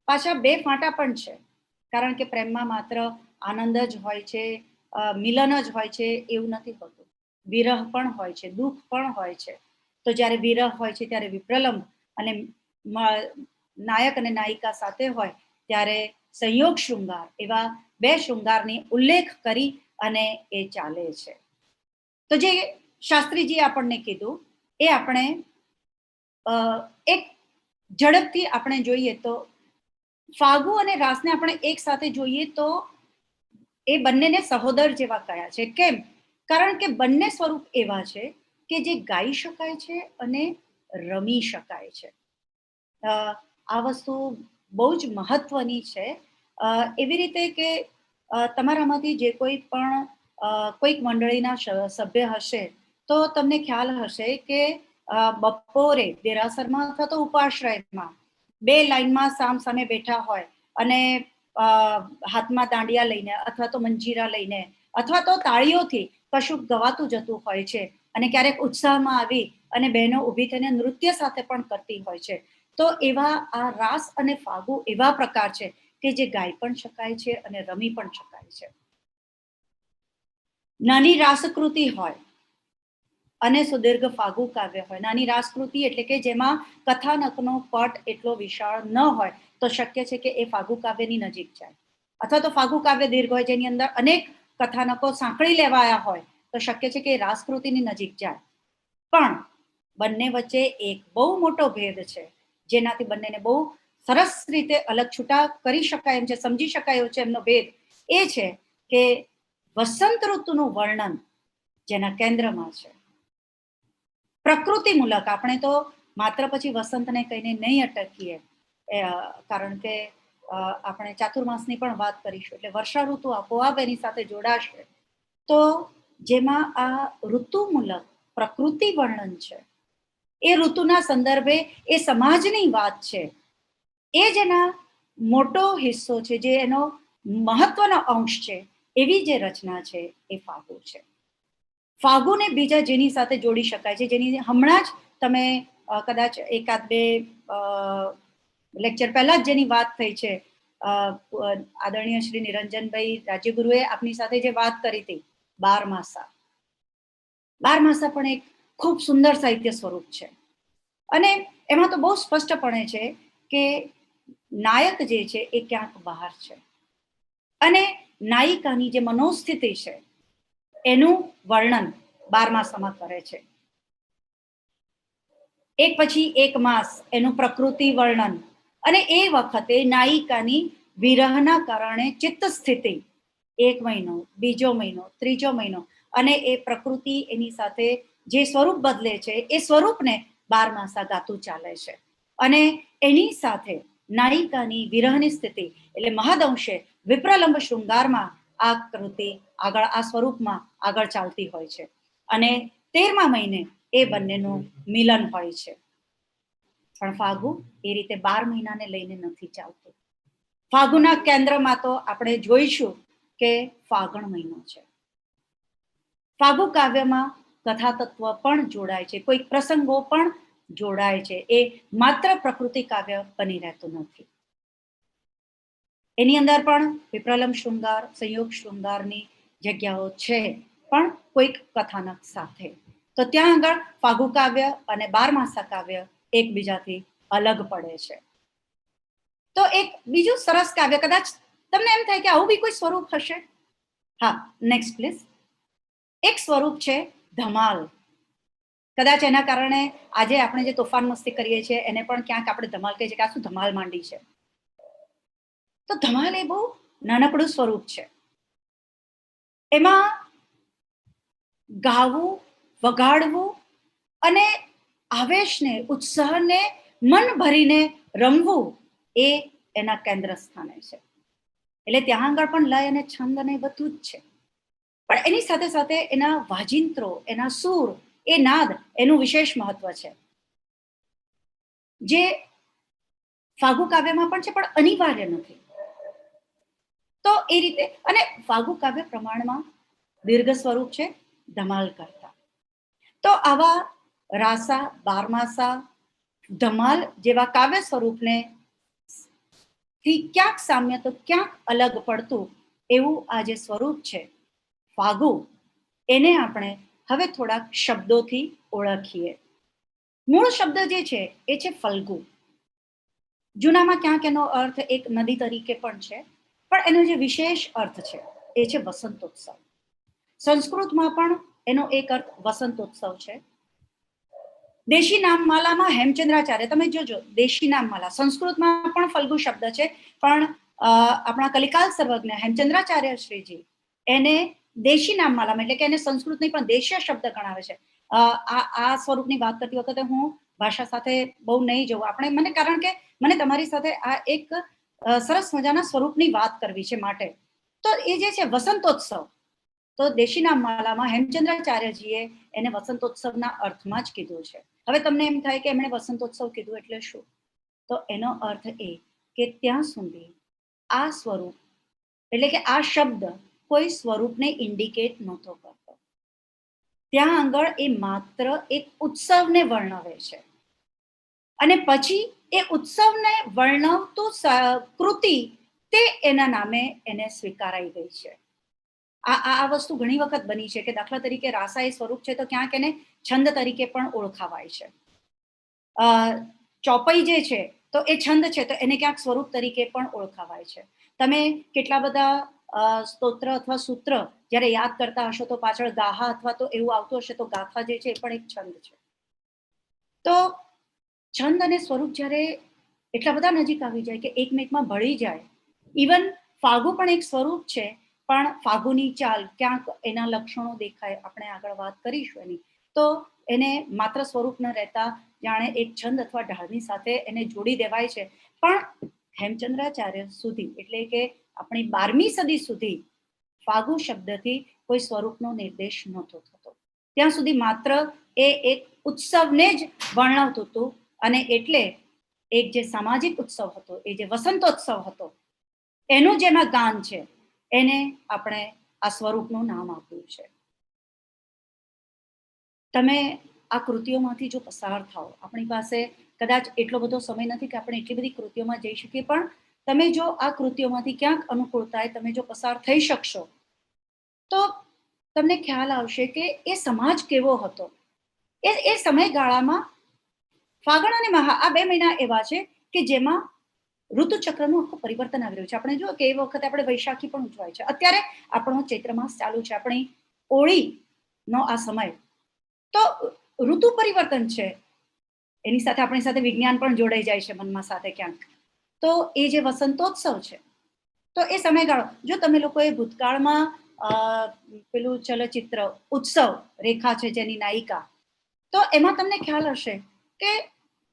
પાછા 2 ફાંટા પણ છે, કારણ કે પ્રેમમાં માત્ર આનંદ જ હોય છે, મિલન જ હોય છે એવું નથી હોતું. વિરહ પણ હોય છે, દુઃખ પણ હોય છે. તો જ્યારે વિરહ હોય છે ત્યારે વિપ્રલંબ, અને નાયક અને નાયિકા સાથે હોય ત્યારે સંયોગ શૃંગાર, એવા 2 શૃંગારની ઉલ્લેખ કરી અને એ ચાલે છે. તો જે શાસ્ત્રીજી આપણને કીધું એ આપણે એક ઝડપથી આપણે જોઈએ તો ફાગુ અને રાસને આપણે એક સાથે જોઈએ તો એ બંનેને સહોદર જેવા કયા છે. કેમ? કારણ કે બંને સ્વરૂપ એવા છે કે જે ગાઈ શકાય છે અને રમી શકાય છે. આ વસ્તુ બહુ જ મહત્વની છે. એવી રીતે કે તમારામાંથી જે કોઈ પણ કોઈક મંડળીના સભ્ય હશે તો તમને ખ્યાલ હશે કે બપોરે દેરાસરમાં અથવા તો ઉપાશ્રયમાં 2 લાઈનમાં સામ સામે બેઠા હોય અને હાથમાં દાંડિયા લઈને અથવા તો મંજીરા લઈને અથવા તો તાળીઓથી કશુંક ગવાતું જતું હોય છે, અને ક્યારેક ઉત્સાહમાં આવી અને બહેનો ઊભી થઈને નૃત્ય સાથે પણ કરતી હોય છે. તો એવા આ રાસ અને ફાગુ એવા પ્રકાર છે કે જે ગાઈ પણ શકાય છે અને રમી પણ શકાય છે. નાની રાસકૃતિ હોય અને સુદીર્ઘ ફાગુ કાવ્ય હોય. નાની રાસકૃતિ એટલે કે જેમાં કથાનકનો પટ એટલો વિશાળ ન હોય તો શક્ય છે કે એ ફાગુ કાવ્યની નજીક જાય, અથવા તો ફાગુ કાવ્ય દીર્ઘ હોય જેની અંદર અનેક કથાનકો સાંકળી લેવાયા હોય તો શક્ય છે કે એ રાસકૃતિની નજીક જાય. પણ બંને વચ્ચે એક બહુ મોટો ભેદ છે, જેનાથી બંનેને બહુ સરસ રીતે અલગ છૂટા કરી શકાય એમ છે, સમજી શકાય એવો છે. એમનો ભેદ એ છે કે વસંત ઋતુનું વર્ણન જેના કેન્દ્રમાં છે, પ્રકૃતિમૂલક. આપણે તો માત્ર પછી વસંતને કહીને નહીં અટકીએ, કારણ કે આપણે ચાતુર્માસની પણ વાત કરીશું એટલે વર્ષા ઋતુ આપોઆપ એની સાથે જોડાશે. તો જેમાં આ ઋતુમૂલક પ્રકૃતિ વર્ણન છે, એ ઋતુના સંદર્ભે એ સમાજની વાત છે, એ જેના મોટો હિસ્સો છે, જે એનો મહત્વનો અંશ છે, એવી જે રચના છે એ ફાગુ છે. ફાગુને બીજા જેની સાથે જોડી શકાય છે, જેની હમણાં જ તમે કદાચ 1-2 લેક્ચર પહેલા જ જેની વાત થઈ છે, આદરણીય શ્રી નિરંજનભાઈ રાજ્યગુરુએ આપની સાથે જે વાત કરી હતી, બારમાસા. બારમાસા પણ એક ખૂબ સુંદર સાહિત્ય સ્વરૂપ છે, અને એમાં તો બહુ સ્પષ્ટપણે છે કે નાયક જે છે એ ક્યાંક બહાર છે અને નાયિકાની જે મનોસ્થિતિ છે એનું વર્ણન 12માસામાં કરે છે. એક પછી એક માસ એનું પ્રકૃતિ વર્ણન, અને એ વખતે નાયિકાની વિરહના કારણે ચિત્ત સ્થિતિ, 1 મહિનો, 2જો મહિનો, 3જો મહિનો, અને એ પ્રકૃતિ એની સાથે જે સ્વરૂપ બદલે છે એ સ્વરૂપને 12માસા ગાતું ચાલે છે. અને એની સાથે નાયિકાની વિરહની સ્થિતિ એટલે મહદઅંશે વિપ્રલંબ શૃંગારમાં આ કૃતિ આગળ આ સ્વરૂપમાં આગળ ચાલતી હોય છે. અને 13મા મહિને એ બંનેનું મિલન હોય છે. પણ ફાગુ એ રીતે 12 મહિનાને લઈને નથી ચાલતું. ફાગુના કેન્દ્રમાં તો આપણે જોઈશું કે ફાગણ મહિનો છે. ફાગુ કાવ્યમાં કથા તત્વ પણ જોડાય છે, કોઈક પ્રસંગો પણ જોડાય છે. એ માત્ર પ્રકૃતિ કાવ્ય બની રહેતું નથી. એની અંદર પણ વિપ્રલંબ શૃંગાર, સંયોગ શૃંગારની જગ્યાઓ છે, પણ કોઈક કથાનક સાથે. તો ત્યાં આગળ ફાગુ કાવ્ય અને 12માસા કાવ્ય એકબીજાથી અલગ પડે છે. તો એક બીજું સરસ કાવ્ય, કદાચ તમને એમ થાય કે આવું બી કોઈ સ્વરૂપ હશે. હા, નેક્સ્ટ પ્લીઝ. એક સ્વરૂપ છે ધમાલ. કદાચ એના કારણે આજે આપણે જે તોફાન મસ્તી કરીએ છીએ એને પણ ક્યાંક આપણે ધમાલ કહીએ છીએ કે આ શું ધમાલ માંડી છે. તો ધમાલ એ બહુ નાનકડું સ્વરૂપ છે. એમાં ગાવું, વગાડવું અને આવેશને, ઉત્સાહને મન ભરીને રમવું એ એના કેન્દ્ર સ્થાને છે. એટલે ત્યાં આગળ પણ લય અને છંદ અને બધું જ છે, પણ એની સાથે સાથે એના વાજિંત્રો, એના સૂર, એ નાદ એનું વિશેષ મહત્વ છે, જે ફાગુ કાવ્યમાં પણ છે પણ અનિવાર્ય નથી. તો એ રીતે, અને ફાગુ કાવ્ય પ્રમાણમાં દીર્ઘ સ્વરૂપ છે ધમાલ કરતા. તો આવા રાસા, 12માસા, ધમાલ જેવા કાવ્ય સ્વરૂપને થી ક્યાંક સામ્ય તો ક્યાંક અલગ પડતું એવું આ જે સ્વરૂપ છે ફાગુ, એને આપણે હવે થોડાક શબ્દોથી ઓળખીએ. મૂળ શબ્દ જે છે એ છે ફલ્ગુ. જૂનામાં ક્યાંક એનો અર્થ એક નદી તરીકે પણ છે, પણ એનો જે વિશેષ અર્થ છે એ છે વસંતોત્સવ. સંસ્કૃતમાં પણ એનો એક અર્થ વસંતોત્સવ છે. દેશી નામમાલામાં હેમચંદ્રાચાર્ય, તમે જોજો દેશી નામમાલા સંસ્કૃતમાં પણ ફલ્ગુ શબ્દ છે, પણ આપણા કલિકાલ સર્વજ્ઞ હેમચંદ્રાચાર્ય શ્રીજી એને દેશી નામમાલામાં, એટલે કે એને સંસ્કૃત નહીં પણ દેશીય શબ્દ ગણાવે છે. આ સ્વરૂપની વાત કરતી વખતે હું ભાષા સાથે બહુ નહીં જવું આપણે, મને કારણ કે મને તમારી સાથે આ એક સરસ મજાના સ્વરૂપની વાત કરવી છે માટે. તો એ જે છે વસંતોત્સવ, તો દેશી નામમાલામાં હેમચંદ્રાચાર્યજીએ એને વસંતોત્સવના અર્થમાં જ કીધું છે. હવે તમને એમ થાય કે એમણે વસંતોત્સવ કીધું એટલે શું? તો એનો અર્થ એ કે ત્યાં સુધી આ સ્વરૂપ એટલે કે આ શબ્દ કોઈ સ્વરૂપને ઇન્ડિકેટ નહોતો કરતો. ત્યાં આગળ એ માત્ર એક ઉત્સવને વર્ણવે છે, અને પછી એ ઉત્સવને વર્ણવતું કૃતિ તે એના નામે એને સ્વીકારાઈ ગઈ છે. આ વસ્તુ ઘણી વખત બની છે કે દાખલા તરીકે રાસા એ સ્વરૂપ છે તો ક્યાંક એને છંદ તરીકે પણ ઓળખાવાય છે. ચોપઈ જે છે તો એ છંદ છે તો એને ક્યાંક સ્વરૂપ તરીકે પણ ઓળખાવાય છે. તમે કેટલા બધા સ્તોત્ર અથવા સૂત્ર જ્યારે યાદ કરતા હશો તો પાછળ ગાહા અથવા તો એવું આવતું હશે તો ગાથા જે છે એ પણ એક છંદ છે. તો છંદ અને સ્વરૂપ જ્યારે એટલા બધા નજીક આવી જાય કે એકમેકમાં ભળી જાય, ઇવન ફાગુ પણ એક સ્વરૂપ છે, પણ ફાગુની ચાલ ક્યાંક એના લક્ષણો દેખાય, આપણે આગળ વાત કરીશું એની, તો એને માત્ર સ્વરૂપ ન રહેતા જાણે એક છંદ અથવા ઢાળની સાથે એને જોડી દેવાય છે. પણ હેમચંદ્રાચાર્ય સુધી એટલે કે આપણી 12મી સદી સુધી ફાગુ શબ્દથી કોઈ સ્વરૂપનો નિર્દેશ નહોતો થતો. ત્યાં સુધી માત્ર એ એક ઉત્સવને જ વર્ણવતું હતું, અને એટલે એક જે સામાજિક ઉત્સવ હતો, એ જે વસંતોત્સવ હતો, એનું જેમાં ગાન છે એને આપણે આ સ્વરૂપનું નામ આપ્યું છે. તમે આ કૃતિઓમાંથી જો પસાર થાઓ, આપણી પાસે કદાચ એટલો બધો સમય નથી કે આપણે એટલી બધી કૃતિઓમાં જઈ શકીએ, પણ તમે જો આ કૃતિઓમાંથી ક્યાંક અનુકૂળતાએ તમે જો પસાર થઈ શકશો તો તમને ખ્યાલ આવશે કે એ સમાજ કેવો હતો. એ સમયગાળામાં ફાગણ અને મહા આ 2 મહિના એવા છે કે જેમાં ઋતુચક્રનું આખું પરિવર્તન આવી રહ્યું છે. આપણે જુઓ કે એ વખતે આપણે વૈશાખી પણ ઉજવાય છે. અત્યારે આપણો ચૈત્ર માસ ચાલુ છે, આપણી હોળીનો આ સમય. તો ઋતુ પરિવર્તન છે, એની સાથે આપણી સાથે વિજ્ઞાન પણ જોડાઈ જાય છે મનમાં સાથે ક્યાંક. તો એ જે વસંતોત્સવ છે, તો એ સમયગાળો જો તમે લોકોએ ભૂતકાળમાં પેલું ચલચિત્ર ઉત્સવ રેખા છે જેની નાયિકા, તો એમાં તમને ખ્યાલ હશે કે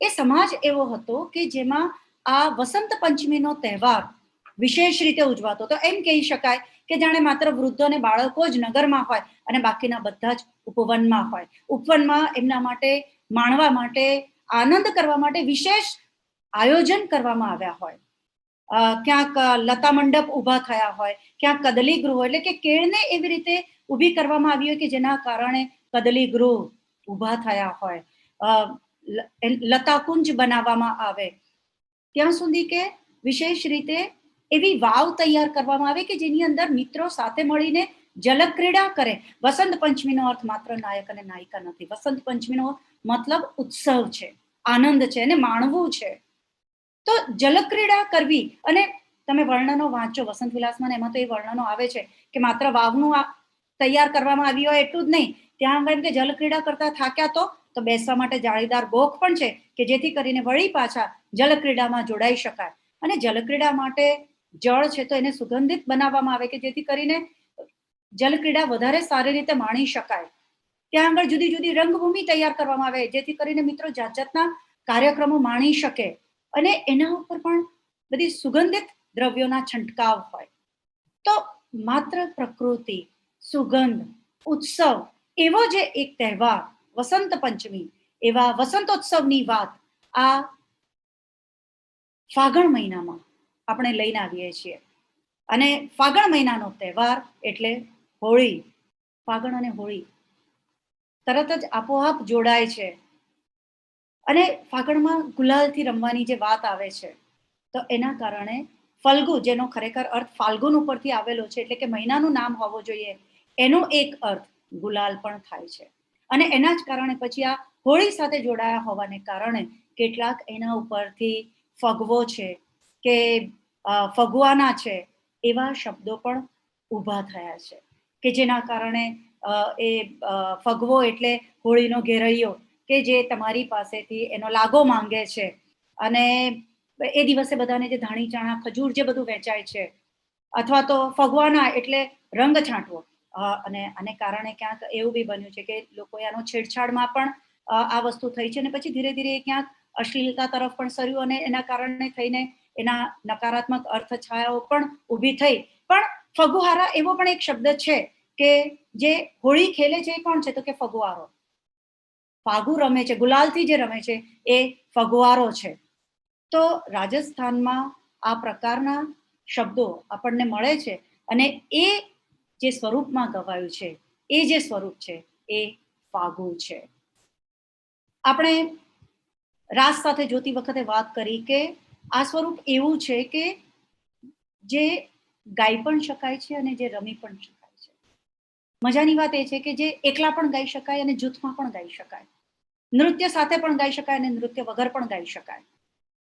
એ સમાજ એવો હતો કે જેમાં આ વસંત પંચમીનો તહેવાર વિશેષ રીતે ઉજવાતો. તો એમ કહી શકાય કે જાણે માત્ર વૃદ્ધો અને બાળકો જ નગરમાં હોય અને બાકીના બધા જ ઉપવનમાં હોય. ઉપવનમાં એમના માટે માણવા માટે, આનંદ કરવા માટે વિશેષ આયોજન કરવામાં આવ્યા હોય. ક્યાંક લતા મંડપ ઊભા થયા હોય, ક્યાંક કદલી ગૃહ, એટલે કે કેળને એવી રીતે ઊભી કરવામાં આવી હોય કે જેના કારણે કદલી ગૃહ ઊભા થયા હોય, લતા કુંજ બનાવવામાં આવે, ત્યાં સુધી કે વિશેષ રીતે એવી વાવ તૈયાર કરવામાં આવે કે જેની અંદર મિત્રો સાથે મળીને જલક્રીડા કરે. વસંત પંચમીનો અર્થ માત્ર નાયક અને નાયિકા નથી. વસંત પંચમીનો મતલબ ઉત્સવ છે, આનંદ છે અને માણવું છે. તો જલક્રીડા કરવી, અને તમે વર્ણનો વાંચો વસંત વિલાસમાં, એમાં તો એ વર્ણનો આવે છે કે માત્ર વાવનું તૈયાર કરવામાં આવી હોય એટલું જ નહીં, ત્યાં આગળ કે જલક્રીડા કરતા થાક્યા તો બેસવા માટે જાળીદાર ગોખ પણ છે કે જેથી કરીને વળી પાછા જલક્રીડામાં જોડાઈ શકાય. અને જલક્રીડા માટે જળ છે તો એને સુગંધિત બનાવવામાં આવે કે જેથી કરીને જલક્રીડા વધારે સારી રીતે માણી શકાય. ત્યાં આગળ જુદી જુદી રંગભૂમિ તૈયાર કરવામાં આવે જેથી કરીને મિત્રો જાત જાતના કાર્યક્રમો માણી શકે અને એના ઉપર પણ બધી સુગંધિત દ્રવ્યોના છંટકાવ હોય. તો માત્ર પ્રકૃતિ, સુગંધ, ઉત્સવ એવો જે એક તહેવાર વસંત પંચમી, એવા વસંતોત્સવની વાત આ ફાગણ મહિનામાં આપણે લઈને આવીએ છીએ. અને ફાગણ મહિનાનો તહેવાર એટલે હોળી. ફાગણ અને હોળી તરત જ આપોઆપ જોડાય છે. અને ફાગણમાં ગુલાલથી રમવાની જે વાત આવે છે, તો એના કારણે ફલ્ગુ, જેનો ખરેખર અર્થ ફાલ્ગુન ઉપરથી આવેલો છે, એટલે કે મહિનાનું નામ હોવો જોઈએ, એનો એક અર્થ ગુલાલ પણ થાય છે. અને એના જ કારણે પછી આ હોળી સાથે જોડાયા હોવાને કારણે કેટલાક એના ઉપરથી ફગવો છે કે ફગવાના છે એવા શબ્દો પણ ઊભા થયા છે કે જેના કારણે એ ફગવો એટલે હોળીનો ઘેરૈયો કે જે તમારી પાસેથી એનો લાગો માંગે છે. અને એ દિવસે બધાને જે ધાણી ચાણા ખજૂર જે બધું વેચાય છે, અથવા તો ફગવાના એટલે રંગ છાંટવો. અને આને કારણે ક્યાંક એવું બી બન્યું છે કે લોકોએ આનો છેડછાડમાં પણ આ વસ્તુ થઈ છે અને પછી ધીરે ધીરે ક્યાંક અશ્લીલતા તરફ પણ સર્યું અને એના કારણે થઈને એના નકારાત્મક અર્થછાયાઓ પણ ઊભી થઈ. પણ ફગુહારા એવો પણ એક શબ્દ છે કે જે હોળી ખેલે છે એ કોણ છે તો કે ફગુવારો. ફાગુ રમે છે, ગુલાલથી જે રમે છે એ ફગવારો છે. તો રાજસ્થાનમાં આ પ્રકારના શબ્દો આપણને મળે છે અને એ જે સ્વરૂપમાં ગવાયું છે, એ જે સ્વરૂપ છે એ ફાગુ છે. આપણે રાસ સાથે જોતી વખતે વાત કરી કે આ સ્વરૂપ એવું છે કે જે ગાઈ પણ શકાય છે અને જે રમી પણ શકાય છે. મજાની વાત એ છે કે જે એકલા પણ ગાઈ શકાય અને જૂથમાં પણ ગાઈ શકાય, નૃત્ય સાથે પણ ગાઈ શકાય અને નૃત્ય વગર પણ ગાઈ શકાય.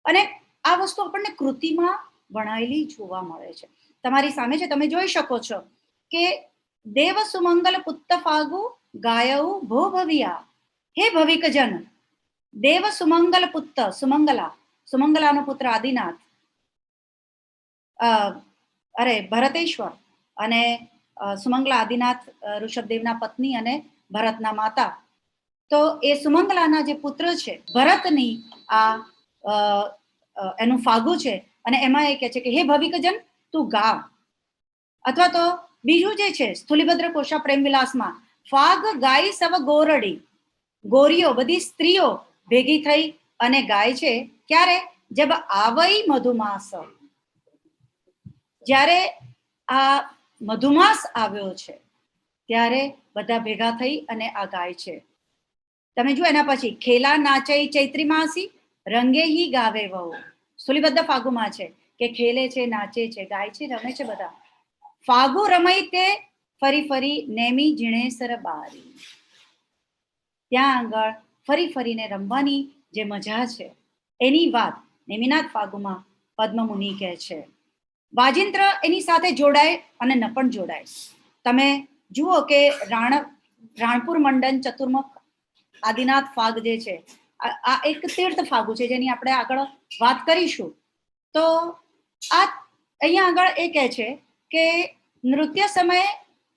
અને આ વસ્તુ આપણને કૃતિમાં વણાયેલી જોવા મળે છે. તમારી સામે છે, તમે જોઈ શકો છો કે દેવ સુમંગલ પુત્ત ફાગુ ગાયઉ ભો ભવિયા, હે ભવિક જન, દેવ સુમંગલ પુત્ત, સુમંગલા, સુમંગલાનો પુત્ર આદિનાથ, ભરતેશ્વર અને સુમંગલા આદિનાથ ઋષભદેવના પત્ની અને ભરતના માતા. તો એ સુમંગલાના જે પુત્ર છે ભરતની આ એનું ફાગુ છે અને એમાં એ કહે છે કે હે ભવિકજન તું ગા. અથવા તો બીજું જે છે સ્થુલિભદ્ર કોશા પ્રેમ વિલાસમાં, ફાગ ગાય સવ ગોરડી, ગોરીઓ બધી સ્ત્રીઓ ભેગી થઈ અને ગાય છે. ક્યારે? જબ આવઈ મધુમાસ, જ્યારે આ મધુમાસ આવ્યો છે ત્યારે બધા ભેગા થઈ અને આ ગાય છે. તમે જુઓ એના પછી ખેલા નાચઈ ચૈત્રી માસી, રંગે હી ગાવે વહુ. સુલીબદ્ધ ફાગુમાં છે કે ખેલે છે, નાચે છે, ગાય છે, રમે છે બધા. ફાગુ રમઈ તે ફરી ફરી નેમી જીણેસર બારી. ત્યાં આગળ ફરી ફરીને રમવાની જે મજા છે એની વાત નેમિનાથ ફાગુમાં પદ્મમુનિ કહે છે. વાજિંત્ર એની સાથે જોડાય અને ન પણ જોડાય. તમે જુઓ કે રાણપુર મંડન ચતુર્મુખ આદિનાથ ફાગ જે છે આ એક તીર્થ ફાગુ છે જેની આપણે આગળ વાત કરીશું. તો આ અહીંયા આગળ એ કહે છે કે નૃત્ય સમયે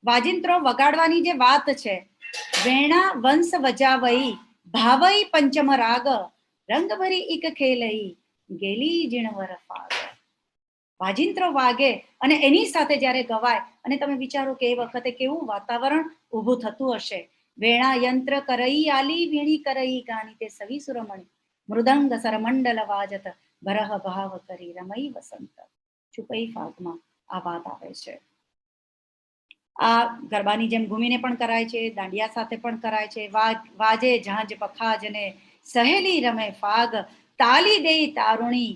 વાજિંત્રો વગાડવાની જે વાત છે, વેણા વંશ વજાવઈ ભાવઈ પંચમ રાગ રંગ ભરી એક ખેલઈ ગેલી જીણવર ફાગ. વાજિંત્રો વાગે અને એની સાથે જ્યારે ગવાય અને તમે વિચારો કે એ વખતે કેવું વાતાવરણ ઊભું થતું હશે. વેણા યંત્ર કરઈ આલી વીણી કરઈ ગાણી તે સવી સુરમણી મૃદંગ સરમંડલ વાજત ભરહ ભાવ કરી રમઈ વસંત. છુપઈ ફાગમાં આ વાત આવે છે. આ ગરબાની જેમ ઘૂમીને પણ કરાય છે, દાંડિયા સાથે પણ કરાય છે. વાજે ઝાંઝ પખાજને સહેલી રમે ફાગ તાલી દે તારુણી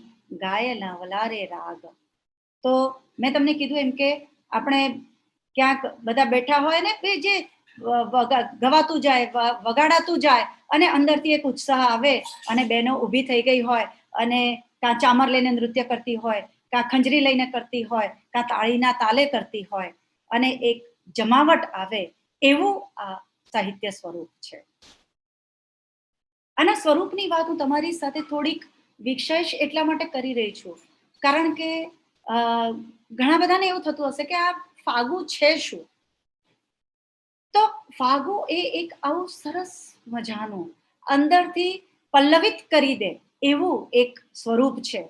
ગાય નવલારે રાગ. તો મેં તમને કીધું એમ કે આપણે ક્યાંક બધા બેઠા હોય ને જે ગવાતું જાય વગાડાતું જાય અને અંદરથી એક ઉત્સાહ આવે અને બહેનો ઊભી થઈ ગઈ હોય અને કાં ચામર લઈને નૃત્ય કરતી હોય, કાં ખંજરી લઈને કરતી હોય, કાં તાળીના તાલે કરતી હોય અને એક જમાવટ આવે, એવું આ સાહિત્ય સ્વરૂપ છે. આના સ્વરૂપની વાત હું તમારી સાથે થોડીક વિશેષ એટલા માટે કરી રહી છું કારણ કે ઘણા બધાને એવું થતું હશે કે આ ફાગુ છે શું. તો ફાગુ એ એક આવું સરસ મજાનું અંદરથી પલ્લવિત કરી દે એવું એક સ્વરૂપ છે.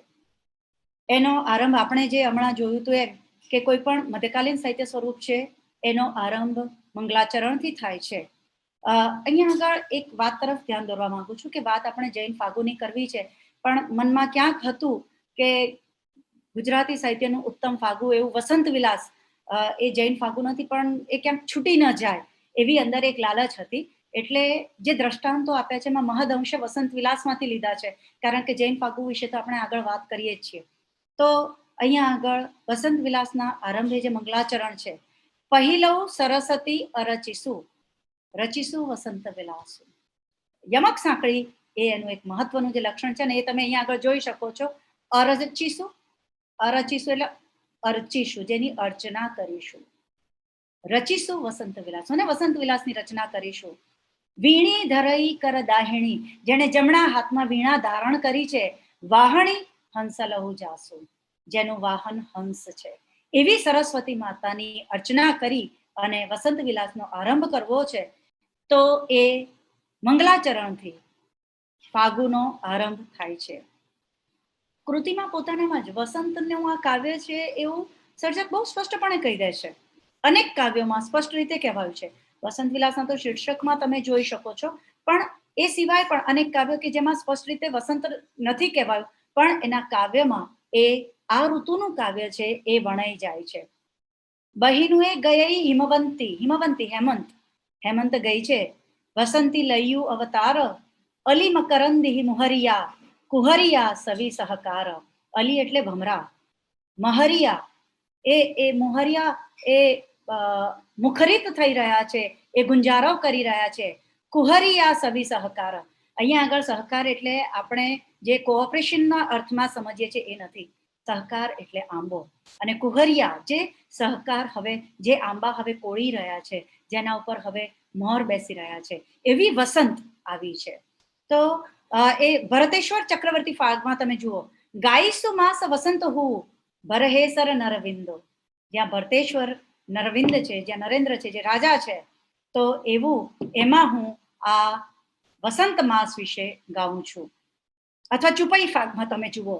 એનો આરંભ આપણે જે હમણાં જોયું હતું એમ કે કોઈ પણ મધ્યકાલીન સાહિત્ય સ્વરૂપ છે એનો આરંભ મંગલાચરણથી થાય છે. અહીંયા આગળ એક વાત તરફ ધ્યાન દોરવા માંગુ છું કે વાત આપણે જૈન ફાગુની કરવી છે, પણ મનમાં ક્યાંક હતું કે ગુજરાતી સાહિત્યનું ઉત્તમ ફાગુ એવું વસંત વિલાસ એ જૈન ફાગુ નથી, પણ એ ક્યાંક છૂટી ન જાય એવી અંદર એક લાલચ હતી. એટલે જે દ્રષ્ટાંતો આપ્યા છે એમાં મહદઅંશે વસંત વિલાસમાંથી લીધા છે કારણ કે જૈન ફાગુ વિશે તો આપણે આગળ વાત કરીએ જ છીએ. તો અહીંયા આગળ વસંત વિલાસના આરંભે જે મંગલાચરણ છે, પહેલૌ સરસ્વતી અરચિસુ રચિસુ વસંત વિલાસુ. યમક સાંકળી એ એનું એક મહત્વનું જે લક્ષણ છે ને એ તમે અહીંયા આગળ જોઈ શકો છો. અરચિસુ એટલે અર્ચીશું, જેની અર્ચના કરીશું. રચીશું વસંત વિલાસ અને વસંત વિલાસની રચના કરીશું. વીણી ધરઈ કર દાહિણી, જેને જમણા હાથમાં વીણા ધારણ કરી છે. વાહણી હંસલહુ જાસુ, જેનું વાહન હંસ છે. એવી સરસ્વતી માતાની અર્ચના કરી અને વસંત વિલાસનો આરંભ કરવો છે તો એ મંગલાચરણથી ફાગુનો આરંભ થાય છે. કૃતિમાં પોતાનામાં જ વસંતનું આ કાવ્ય છે એવું સર્જક બહુ સ્પષ્ટપણે કહી દે છે. અનેક કાવ્યોમાં સ્પષ્ટ રીતે કહેવાયું છે. વસંત વિલાસના તો શીર્ષકમાં તમે જોઈ શકો છો, પણ એ સિવાય પણ અનેક કાવ્યો કે જેમાં સ્પષ્ટ રીતે વસંત નથી કહેવાયું પણ એના કાવ્યમાં એ આ ઋતુનું કાવ્ય છે એ વણાઈ જાય છે. બહિનુએ ગયઈ હિમવંતી હેમંત ગઈ છે. વસંતી લયું અવતાર અલી મકરંદી મુહરિયા કુહરિયા સવી સહકાર. અલી એટલે ભમરા, મહરિયા એ મુહરિયા એ મુખરિત થઈ રહ્યા છે, એ ગુંજારો કરી રહ્યા છે. કુહરિયા સવી સહકાર. અહીંયા આગળ સહકાર એટલે આપણે જે કોઓપરેશનના અર્થમાં સમજીએ છીએ એ નથી. સહકાર એટલે આંબો અને કુહરિયા જે સહકાર હવે જે આંબા હવે કોળી રહ્યા છે, જેના ઉપર હવે મોર બેસી રહ્યા છે, એવી વસંત આવી છે. તો એ ભરતેશ્વર ચક્રવર્તી ફાગમાં તમે જુઓ, ગાઈસુ માસ વસંત હું ભરહેસર નરવિંદો. જ્યાં ભરતેશ્વર નરવિંદ છે, જ્યાં નરેન્દ્ર છે, જે રાજા છે, તો એવું એમાં હું આ વસંત માસ વિશે ગાઉં છું. અથવા ચુપઈ ફાગમાં તમે જુઓ,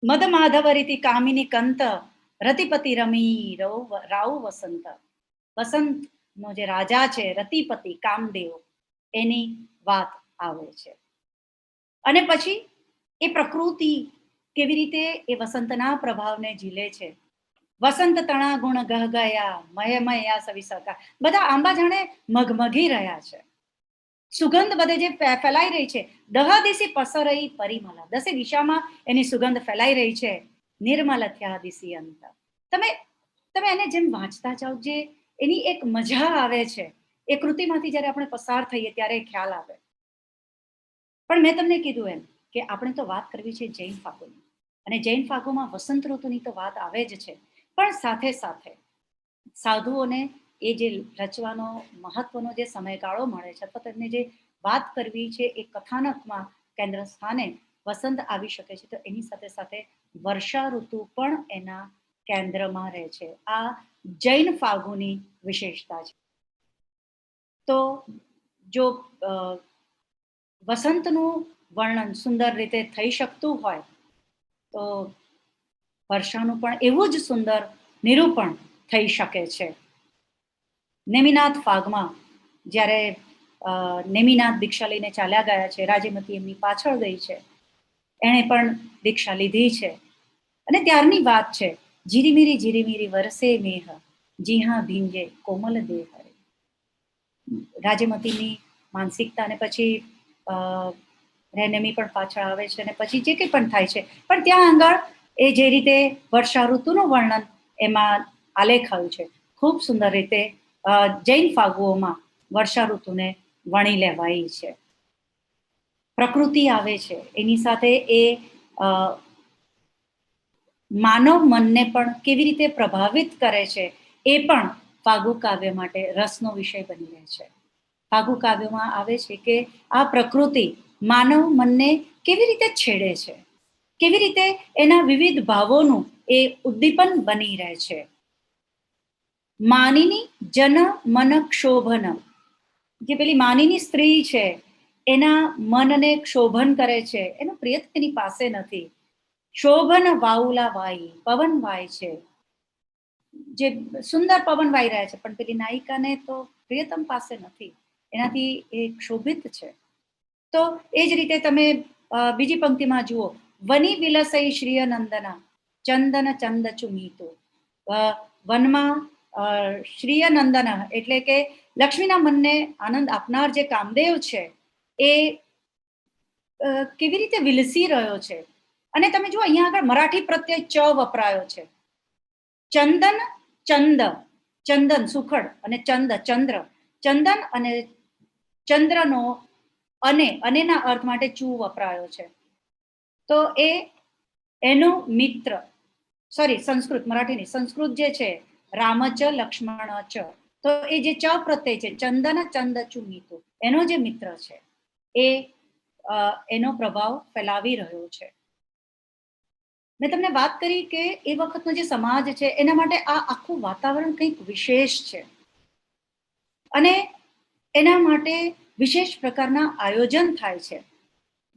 મદ માધવ રીતિ કામિની કંત રતિપતિ રમી રાવ વસંત. વસંત નો જે રાજા છે રતિપતિ કામદેવ, એની વાત આવે છે. અને પછી એ પ્રકૃતિ કેવી રીતે એ વસંતના પ્રભાવને ઝીલે છે. વસંત તણા ગુણ ગહ ગયા મયમયા સવિસકા. બધા આંબા જાણે મગમગી રહ્યા છે. સુગંધ બધે જે ફેલાઈ રહી છે. દહ દિશી પસરઈ પરિમલ, દસે દિશામાં એની સુગંધ ફેલાઈ રહી છે. નિર્મલ થયા દિશી અંત. તમે એને જેમ વાંચતા જાઓ, જે એની એક મજા આવે છે, એ કૃતિમાંથી જ્યારે આપણે પસાર થઈએ ત્યારે ખ્યાલ આવે. પણ મેં તમને કીધું એમ કે આપણે તો વાત કરવી છે જૈન ફાગુની, અને જૈન ફાગુમાં વસંત ઋતુની તો વાત આવે જ છે, પણ સાથે સાથે સાધુઓને એ જે રચવાનો મહત્વનો જે સમયગાળો મળે છે અથવા તેમને જે વાત કરવી છે એ કથાનકમાં કેન્દ્ર સ્થાને વસંત આવી શકે છે, તો એની સાથે સાથે વર્ષા ઋતુ પણ એના કેન્દ્રમાં રહે છે. આ જૈન ફાગુની વિશેષતા છે. તો જો વસંતનું વર્ણન સુંદર રીતે થઈ શકતું હોય તો વર્ષાનું પણ એવું જ સુંદર નિરૂપણ થઈ શકે છે. નેમિનાથ ફાગમાં જ્યારે નેમિનાથ દીક્ષા લઈને ચાલ્યા ગયા છે, રાજેમતી એમની પાછળ ગઈ છે, એણે પણ દીક્ષા લીધી છે, અને ત્યારની વાત છે. જીરીમીરી વરસે મેહ, જીહા ભીંજે કોમલ દેહ. રાજેમતીની માનસિકતા અને પછી રેનેમી પણ પાછળ આવે છે, અને પછી જે કંઈ પણ થાય છે, પણ ત્યાં આગળ એ જે રીતે વર્ષા ઋતુનું વર્ણન એમાં આલેખાયું છે, ખૂબ સુંદર રીતે જૈન ફાગુઓમાં વર્ષા ઋતુને વણી લેવાઈ છે. પ્રકૃતિ આવે છે, એની સાથે એ માનવ મનને પણ કેવી રીતે પ્રભાવિત કરે છે એ પણ ફાગુ કાવ્ય માટે રસનો વિષય બની રહે છે. ફાગુ કાવ્યમાં આવે છે કે આ પ્રકૃતિ માનવ મનને કેવી રીતે છેડે છે, કેવી રીતે એના વિવિધ ભાવોનું એ ઉદ્દીપન બની રહે છે. માનિની જન મન ક્ષોભન, જે પેલી માનીની સ્ત્રી છે એના મનને ક્ષોભન કરે છે, એનો પ્રિય તેની પાસે નથી. શોભન વાઉલા વાઈ, પવન વાય છે, જે સુંદર પવન વાઈ રહ્યા છે, પણ પેલી નાયિકાને તો પ્રિયતમ પાસે નથી, એનાથી એ ક્ષોભિત છે. તો એ જ રીતે તમે બીજી પંક્તિમાં જુઓ, વની વિલસઈ શ્રીય નંદના ચંદન ચંદ ચુમીતો. વનમાં શ્રીય નંદન એટલે કે લક્ષ્મીના મનને આનંદ આપનાર જે કામદેવ છે એ કેવી રીતે વિલસી રહ્યો છે. અને તમે જુઓ અહીંયા આગળ મરાઠી પ્રત્યય ચ વપરાયો છે. ચંદન ચંદ, ચંદન સુખડ, અને ચંદ ચંદ્ર, ચંદન અને ચંદ્રનો અનેના અર્થ માટે ચુ વપરાયો છે. તો એનો મિત્ર, સોરી સંસ્કૃત, મરાઠીની સંસ્કૃત જે છે રામચ લક્ષ્મણ ચ, તો એ જે ચ પ્રત્યય છે ચંદન ચંદ ચુમિતો, એનો જે મિત્ર છે એ એનો પ્રભાવ ફેલાવી રહ્યો છે. મેં તમને વાત કરી કે એ વખતનો જે સમાજ છે એના માટે આ આખું વાતાવરણ કંઈક વિશેષ છે, અને એના માટે વિશેષ પ્રકારના આયોજન થાય છે.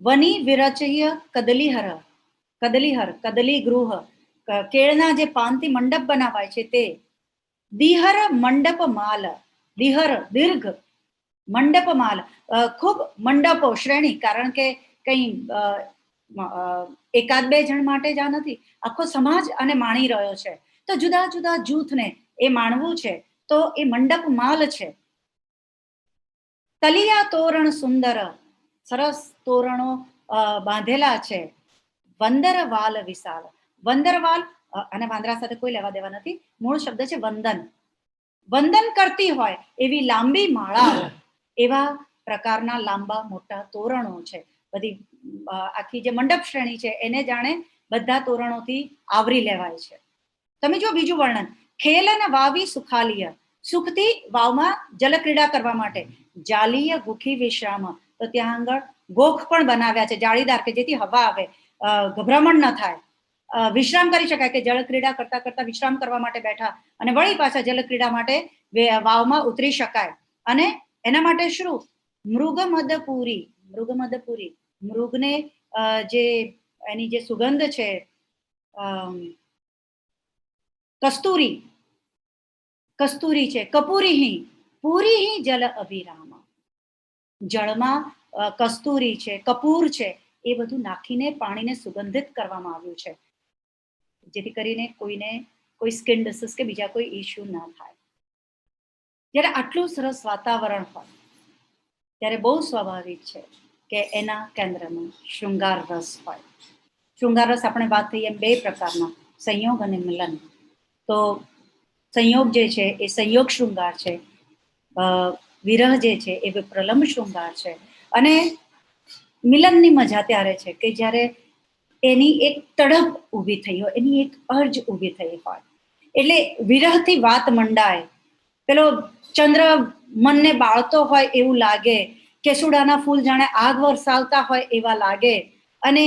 વની વિરચય કદલીહર, કદલી ગૃહ, કેળના જે પાનથી મંડપ બનાવાય છે તે. દિહર મંડપ માલ, દિહર દીર્ઘ, મંડપ માલ ખૂબ મંડપો શ્રેણી, કારણ કે કંઈ એકાદ બે જણ માટે જ આ નથી, આખો સમાજ અને માણી રહ્યો છે, તો જુદા જુદા જૂથને એ માણવું છે, તો એ મંડપ માલ છે. તલિયા તોરણ સુંદર, સરસ તોરણો બાંધેલા છે. વંદર વાલ વિશાલ, વંદર વાલ અને વાંદરા સાથે કોઈ લેવા દેવા નથી, મૂળ શબ્દ છે વંદન. વંદન કરતી હોય એવી લાંબી માળાઓ, એવા પ્રકારના લાંબા મોટા તોરણો છે. બધી આખી જે મંડપ શ્રેણી છે એને જાણે બધા તોરણોથી આવરી લેવાય છે. તમે જો બીજું વર્ણન, ખેલન વાવી સુખાલીય, સુખથી વાવમાં જલક્રીડા કરવા માટે. જાલીય ગુખી વિશ્રામ, તો ત્યાં આગળ ગોખ પણ બનાવ્યા છે જાળીદાર, કે જેથી હવા આવે, ગભરામણ ન થાય, વિશ્રામ કરી શકાય, કે જળક્રીડા કરતા કરતા વિશ્રામ કરવા માટે બેઠા અને વળી પાછા જલક્રીડા માટે વાવમાં ઉતરી શકાય. અને એના માટે શું, મૃગમદપુરી, મૃગને જે એની જે સુગંધ છે, કસ્તુરી છે, કપૂરી પૂરી જલ અભિરામ, જળમાં કસ્તુરી છે, કપૂર છે, એ બધું નાખીને પાણીને સુગંધિત કરવામાં આવ્યું છે, જેથી કરીને કોઈને કોઈ સ્કિન ડિસીઝ કે બીજા કોઈ ઇશ્યુ ના થાય. જ્યારે આટલું સરસ વાતાવરણ હોય ત્યારે બહુ સ્વાભાવિક છે કે એના કેન્દ્રમાં શૃંગાર રસ હોય. શૃંગાર રસ આપણે વાત થઈ એમ બે પ્રકારના, સંયોગ અને મિલન. તો સંયોગ જે છે એ સંયોગ શૃંગાર છે, વિરહ જે છે એ પ્રલંબ શૃંગાર છે, અને મિલનની મજા ત્યારે છે કે જ્યારે એની એક તડપ ઊભી થઈ હોય, એની એક અર્જ ઊભી થઈ હોય. એટલે વિરહથી વાત મંડાય, પેલો ચંદ્ર મનને બાળતો હોય એવું લાગે, કેસુડાના ફૂલ જાણે આગ વરસાવતા હોય એવા લાગે, અને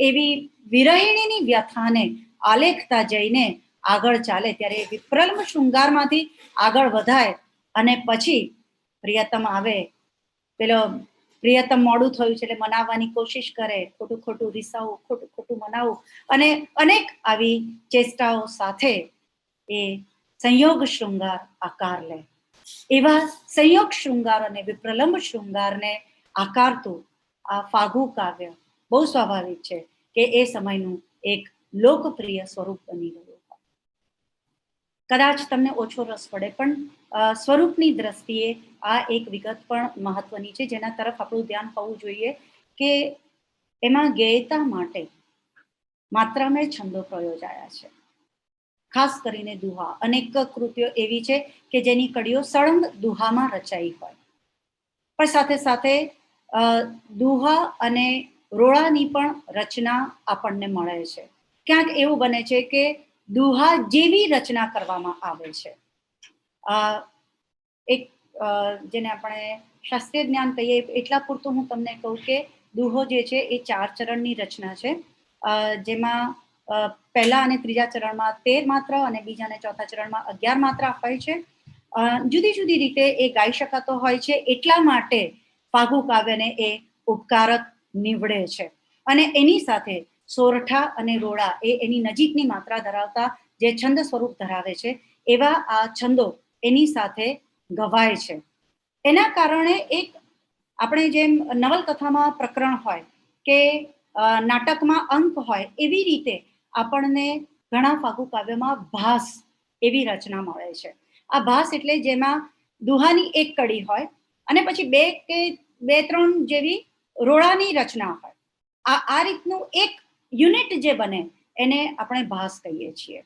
એવી વિરહિણીની વ્યથાને આલેખતા જઈને આગળ ચાલે ત્યારે વિપ્રલંબ શૃંગારમાંથી આગળ વધાય અને પછી પ્રિયતમ આવે. પેલો પ્રિયતમ મોડું થયું છે એટલે મનાવવાની કોશિશ કરે, ખોટું ખોટું રીસાવું, ખોટું ખોટું મનાવું, અને અનેક આવી ચેષ્ટાઓ સાથે એ સંયોગ શૃંગાર આકાર લે. એવા સંયોગ શૃંગાર અને વિપ્રલંબ શૃંગારને આકારતું આ ફાગુ કાવ્ય બહુ સ્વાભાવિક છે કે એ સમયનું એક લોકપ્રિય સ્વરૂપ બની ગયું. કદાચ તમને ઓછો રસ પડે, પણ સ્વરૂપની દ્રષ્ટિએ આ એક વિગત પણ મહત્વની છે જેના તરફ આપણું ધ્યાન હોવું જોઈએ કે એમાં ગેયતા માટે માત્રામાં છંદો પ્રયોજાયા છે. ખાસ કરીને દુહા, અનેક કૃતિઓ એવી છે કે જેની કડીઓ સળંગ દુહામાં રચાઈ હોય, પણ સાથે સાથે દુહા અને રોળાની પણ રચના આપણને મળે છે. ક્યાંક એવું બને છે કે દુહા જેવી રચના કરવામાં આવે છે. એક જેને આપણે શાસ્ત્રીય જ્ઞાન કહીએ એટલા પૂરતું હું તમને કહું કે દુહો જે છે એ 4 ચરણની રચના છે, જેમાં પહેલા અને ત્રીજા ચરણમાં 13 માત્ર અને બીજા અને ચોથા ચરણમાં 11 માત્રા હોય છે. જુદી જુદી રીતે એ ગાઈ શકાતો હોય છે, એટલા માટે ફાગુ કાવ્યને એ ઉપકારક નીવડે છે. અને એની સાથે સોરઠા અને રોળા એ એની નજીકની માત્રા ધરાવતા જે છંદ સ્વરૂપ ધરાવે છે એવા આ છંદો એની સાથે ગવાય છે. એના કારણે એક આપણે જેમ નવલકથામાં પ્રકરણ હોય કે નાટકમાં અંક હોય, એવી રીતે આપણને ઘણા ફાગુ કાવ્યમાં ભાસ એવી રચના મળે છે. આ ભાસ એટલે જેમાં દુહાની એક કડી હોય અને પછી 2 કે 2-3 જેવી રોળાની રચના હોય. આ રીતનું એક યુનિટ જે બને એને આપણે ભાસ કહીએ છીએ.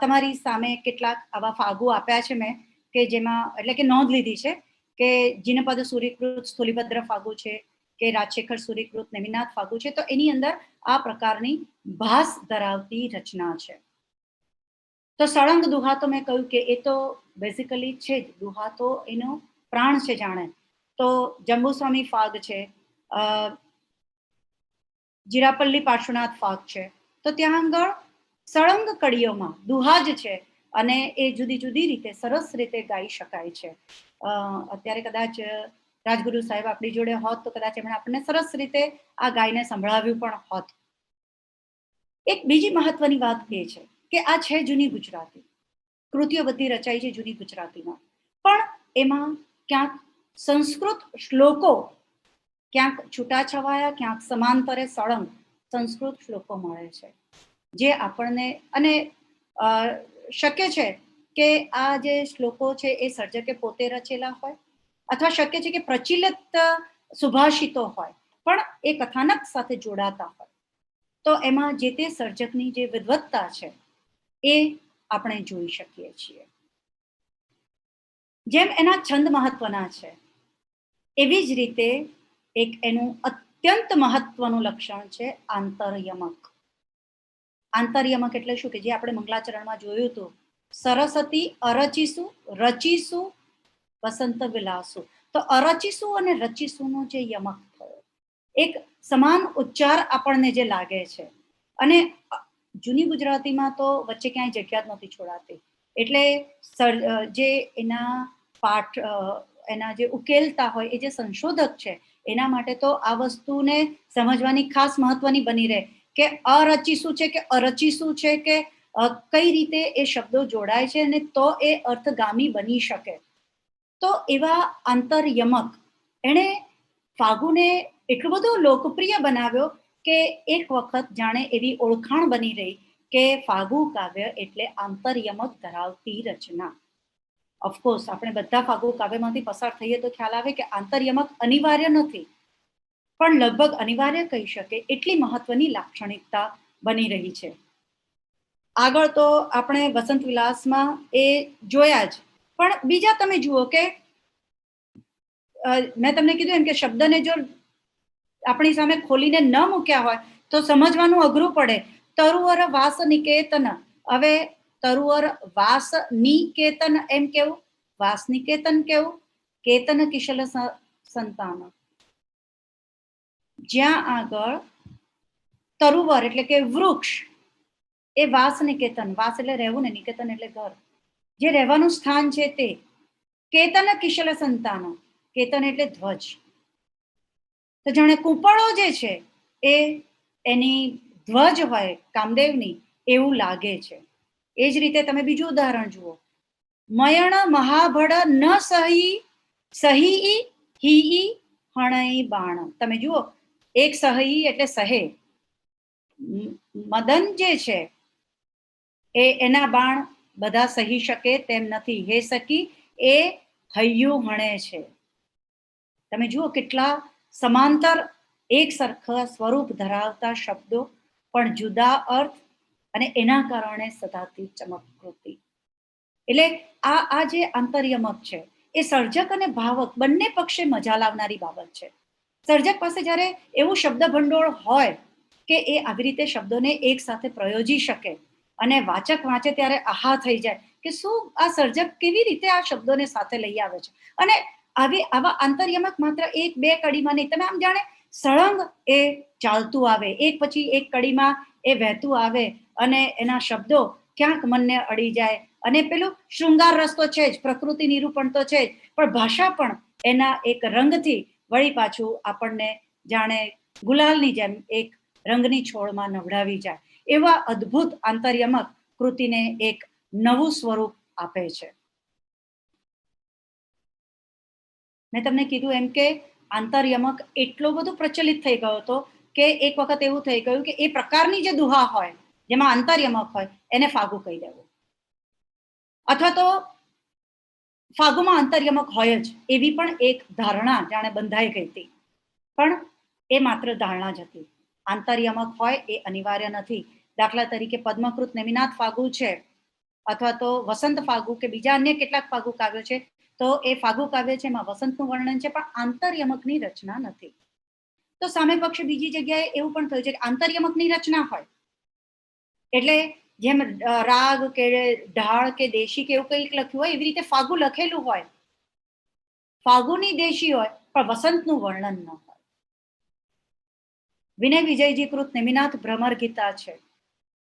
તમારી સામે કેટલાક આવા ફાગુ આપ્યા છે મેં, કે જેમાં એટલે કે નોંધ લીધી છે કે જીનપદ સૂર્યકૃત સ્થૂલિભદ્ર ફાગુ છે કે રાજશેખર સૂર્યકૃત નેમિનાથ ફાગુ છે, તો એની અંદર આ પ્રકારની ભાસ ધરાવતી રચના છે. તો સળંગ દુહા તો મેં કહ્યું કે એ તો બેઝિકલી છે જ, દુહા તો એનો પ્રાણ છે જાણે. તો જંબુસ્વામી ફાગ છે, જીરાપલ્લી પાર્શ્વનાથ ફાગ છે, તો ત્યાં આગળ સળંગ કડીઓમાં દુહા જ છે અને એ જુદી જુદી રીતે સરસ રીતે ગાઈ શકાય છે. અત્યારે કદાચ રાજગુરુ સાહેબ આપણી જોડે હોત તો કદાચ એમણે આપણને સરસ રીતે આ ગાયને સંભળાવ્યું પણ હોત. એક બીજી મહત્વની વાત એ છે કે આ છે જૂની ગુજરાતી, કૃતિઓ બધી રચાઈ છે જૂની ગુજરાતીમાં, પણ એમાં ક્યાંક સંસ્કૃત શ્લોકો, ક્યાંક છૂટાછવાયા, ક્યાંક સમાંતરે સળંગ સંસ્કૃત શ્લોકો મળે છે, જે આપણને અને શક્ય છે કે આ જે શ્લોકો છે એ સર્જકે પોતે રચેલા હોય, અથવા શક્ય છે કે પ્રચલિત સુભાષિતો હોય, પણ એ કથાનક સાથે જોડાતા હોય. તો એમાં જે તે સર્જકની જે વિદ્વત્તા છે એ આપણે જોઈ શકીએ છીએ. જેમ એના છંદ મહત્વના છે, એવી જ રીતે એક એનું અત્યંત મહત્વનું લક્ષણ છે આંતરયમક. આંતરયમક એટલે શું કે જે આપણે મંગલાચરણમાં જોયું હતું, સરસ્વતી અરચીસુ રચીસુ વસંત વિલાસુ. તો અરચીસુ અને રચીસુનો જે યમક થયો, એક સમાન ઉચ્ચાર આપણને જે લાગે છે, અને જૂની ગુજરાતીમાં તો વચ્ચે ક્યાંય જગ્યા જ નહોતી છોડાતી, એટલે જે એના પાઠ એના જે ઉકેલતા હોય એ જે સંશોધક છે એના માટે તો આ વસ્તુને સમજવાની ખાસ મહત્વની બની રહે કે અરચી શું છે કે અરચી શું છે, કે કઈ રીતે એ શબ્દો જોડાય છે અને તો એ અર્થગામી બની શકે. તો એવા આંતરયમક એણે ફાગુને એટલું બધું લોકપ્રિય બનાવ્યો કે એક વખત જાણે એવી ઓળખાણ બની રહી કે ફાગુ કાવ્ય એટલે આંતરયમક ધરાવતી રચના. ઓફકોર્સ આપણે બધા ફાગુ કાવ્યમાંથી પસાર થઈએ તો ખ્યાલ આવે કે આંતરયમક અનિવાર્ય નથી, પણ લગભગ અનિવાર્ય કહી શકે એટલી મહત્વની લાક્ષણિકતા બની રહી છે. આગળ તો આપણે વસંત વિલાસમાં એ જોયા જ, પણ બીજા તમે જુઓ કે મેં તમને કીધું એમ કે શબ્દને જો આપણી સામે ખોલીને ન મૂક્યા હોય તો સમજવાનું અઘરું પડે. તરુવર વાસ નિકેતન, હવે તરુવર વાસ નિકેતન એમ કેવું, વાસ નિકેતન કેવું, કેતન કિશલ સંતાન. જ્યાં આગળ તરુવર એટલે કે વૃક્ષ, એ વાસ નિકેતન, વાસ એટલે રહેવું ને, નિકેતન એટલે ઘર, જે રહેવાનું સ્થાન છે તે. કેતન કિશલ સંતાન, કેતન એટલે ધ્વજ. તો જાણે કૂંપળો જે છે એ એની ધ્વજ હોય કામદેવની એવું લાગે છે. એ જ રીતે તમે બીજું ઉદાહરણ જુઓ, મયણ મહાભળ ન સહી સહી હી હણઈ બાણ. તમે જુઓ, એક સહી એટલે સહે, મદન જે છે એ એના બાણ બધા સહી શકે તેમ નથી. હે સખી, એ હૈયું હણે છે. તમે જુઓ કેટલા સમાંતર એક સરખા સ્વરૂપ ધરાવતા શબ્દો પણ જુદા અર્થ, અને એના કારણે સદાતી ચમકૃતિ. એટલે આ જે આંતરયમક છે એ સર્જક અને ભાવક બંને પક્ષે મજા લાવનારી બાબત છે. સર્જક પાસે જ્યારે એવું શબ્દ ભંડોળ હોય કે એ આવી રીતે શબ્દોને એક સાથે પ્રયોજી શકે અને વાચક વાંચે ત્યારે આહા થઈ જાય કે શું આ સર્જક કેવી રીતે આ શબ્દોને સાથે લઈ આવે છે. અને આવા આંતરયમક માત્ર એક બે કડીમાં નહીં, તમે આમ જાણે સળંગ એ ચાલતું આવે, એક પછી એક કડીમાં એ વહેતું આવે અને એના શબ્દો ક્યાંક મનને અડી જાય. અને પેલું શૃંગાર રસ તો છે જ, પ્રકૃતિ નિરૂપણ તો છે જ, પણ ભાષા પણ એના એક રંગથી વળી પાછું આપણને જાણે ગુલાલની જેમ એક રંગની છોડમાં નવડાવી જાય. એવા અદ્ભુત આંતરયમક કૃતિને એક નવું સ્વરૂપ આપે છે. મેં તમને કીધું એમ કે આંતરયમક એટલો બધો પ્રચલિત થઈ ગયો હતો કે એક વખત એવું થઈ ગયું કે એ પ્રકારની જે દુહા હોય જેમાં આંતરયમક હોય એને ફાગુ કહી દેવું, અથવા તો ફાગુમાં આંતરયમક હોય જ એવી પણ એક ધારણા જાણે બંધાઈ ગઈ હતી. પણ એ માત્ર ધારણા જ હતી. આંતરયમક હોય એ અનિવાર્ય નથી. દાખલા તરીકે પદ્મકૃત નેમિનાથ ફાગુ છે, અથવા તો વસંત ફાગુ કે બીજા અન્ય કેટલાક ફાગુ કાવ્યો છે, તો એ ફાગુ કાવ્ય છે એમાં વસંતનું વર્ણન છે પણ આંતરયમકની રચના નથી. તો સામે પક્ષે બીજી જગ્યાએ એવું પણ થયું છે કે આંતરયમકની રચના હોય એટલે જેમ રાગ કે ઢાળ કે દેશી કે એવું કંઈક લખ્યું હોય એવી રીતે ફાગુ લખેલું હોય, ફાગુની દેશી હોય પણ વસંતનું વર્ણન ન હોય. વિનય વિજયજી કૃત નેમિનાથ ભ્રમર ગીતા છે,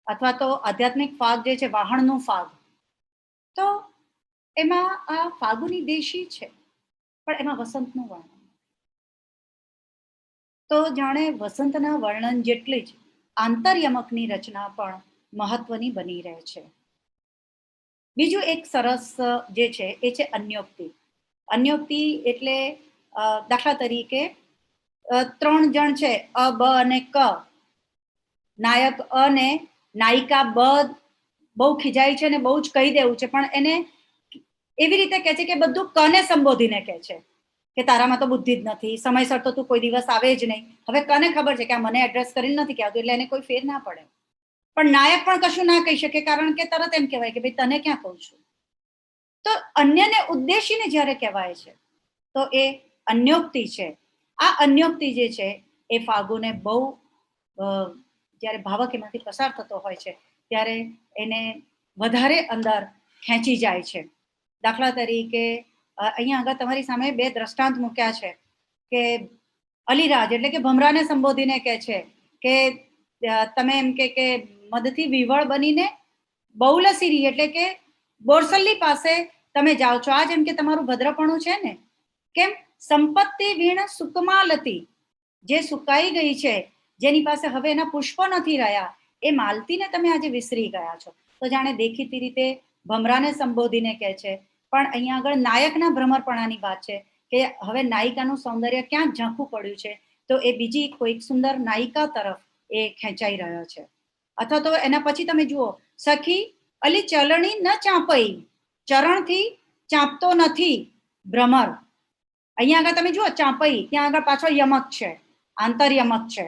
અથવા તો આધ્યાત્મિક ફાગ જે છે વાહણનું ફાગ, તો એમાં આ ફાગુની દેશી છે પણ એમાં વસંતનું વર્ણન. તો જાણે વસંતના વર્ણન જેટલી જ આંતરયમકની રચના પણ મહત્વની બની રહે છે. બીજું એક સરસ જે છે એ છે અન્યોક્તિ. અન્યોક્તિ એટલે દાખલા તરીકે 3 જણ છે, અ બ અને ક, નાયક અ ને નાયિકા બ બહુ ખીજાય છે અને બહુ જ કહી દેવું છે, પણ એને એવી રીતે કહે છે કે બધું કને સંબોધીને કહે છે કે તારામાં તો બુદ્ધિ જ નથી, સમયસર તો તું કોઈ દિવસ આવે જ નહીં. હવે કને ખબર છે કે આ મને એડ્રેસ કરીને નથી કહેતું એટલે એને કોઈ ફેર ના પડે. પણ નાયક પણ કશું ના કહી શકે કારણ કે તરત એમ કહેવાય કે ભાઈ તને ક્યાં કહું છું. તો અન્યને ઉદ્દેશીને જ્યારે કહેવાય છે તો એ અન્યોક્તિ છે. આ અન્યોક્તિ જે છે એ ફાગુને બહુ જ્યારે ભાવક એમાંથી પસાર થતો હોય છે ત્યારે એને વધારે અંદર ખેંચી જાય છે. દાખલા તરીકે અહીંયા આગળ તમારી સામે 2 દ્રષ્ટાંત મૂક્યા છે કે અલિરાજ એટલે કે ભમરાને સંબોધીને કહે છે કે તમે એમ કે મદથી વિવળ બનીને બહુલસીરી એટલે કે બોરસલ્લી પાસે તમે જાઓ છો. આ જેમ કે તમારું ભદ્રપણું છે ને, કેમ સંપત્તિ વીણ સુકમાલતી, જે સુકાઈ ગઈ છે, જેની પાસે હવે એના પુષ્પો નથી રહ્યા, એ માલતીને તમે આજે વિસરી ગયા છો. તો જાણે દેખીતી રીતે ભમરાને સંબોધીને કહે છે, પણ અહીંયા આગળ નાયકના ભ્રમરપણાની વાત છે કે હવે નાયિકાનું સૌંદર્ય ક્યાં ઝાંખું પડ્યું છે તો એ બીજી કોઈક સુંદર નાયિકા તરફ એ ખેંચાઈ રહ્યો છે. અથવા તો એના પછી તમે જુઓ, સખી અલી ચલણી ન ચાંપઈ, ચરણથી ચાંપતો નથી ભ્રમર. અહીંયા આગળ તમે જુઓ ચાંપઈ, ત્યાં આગળ પાછો યમક છે, આંતરયમક છે.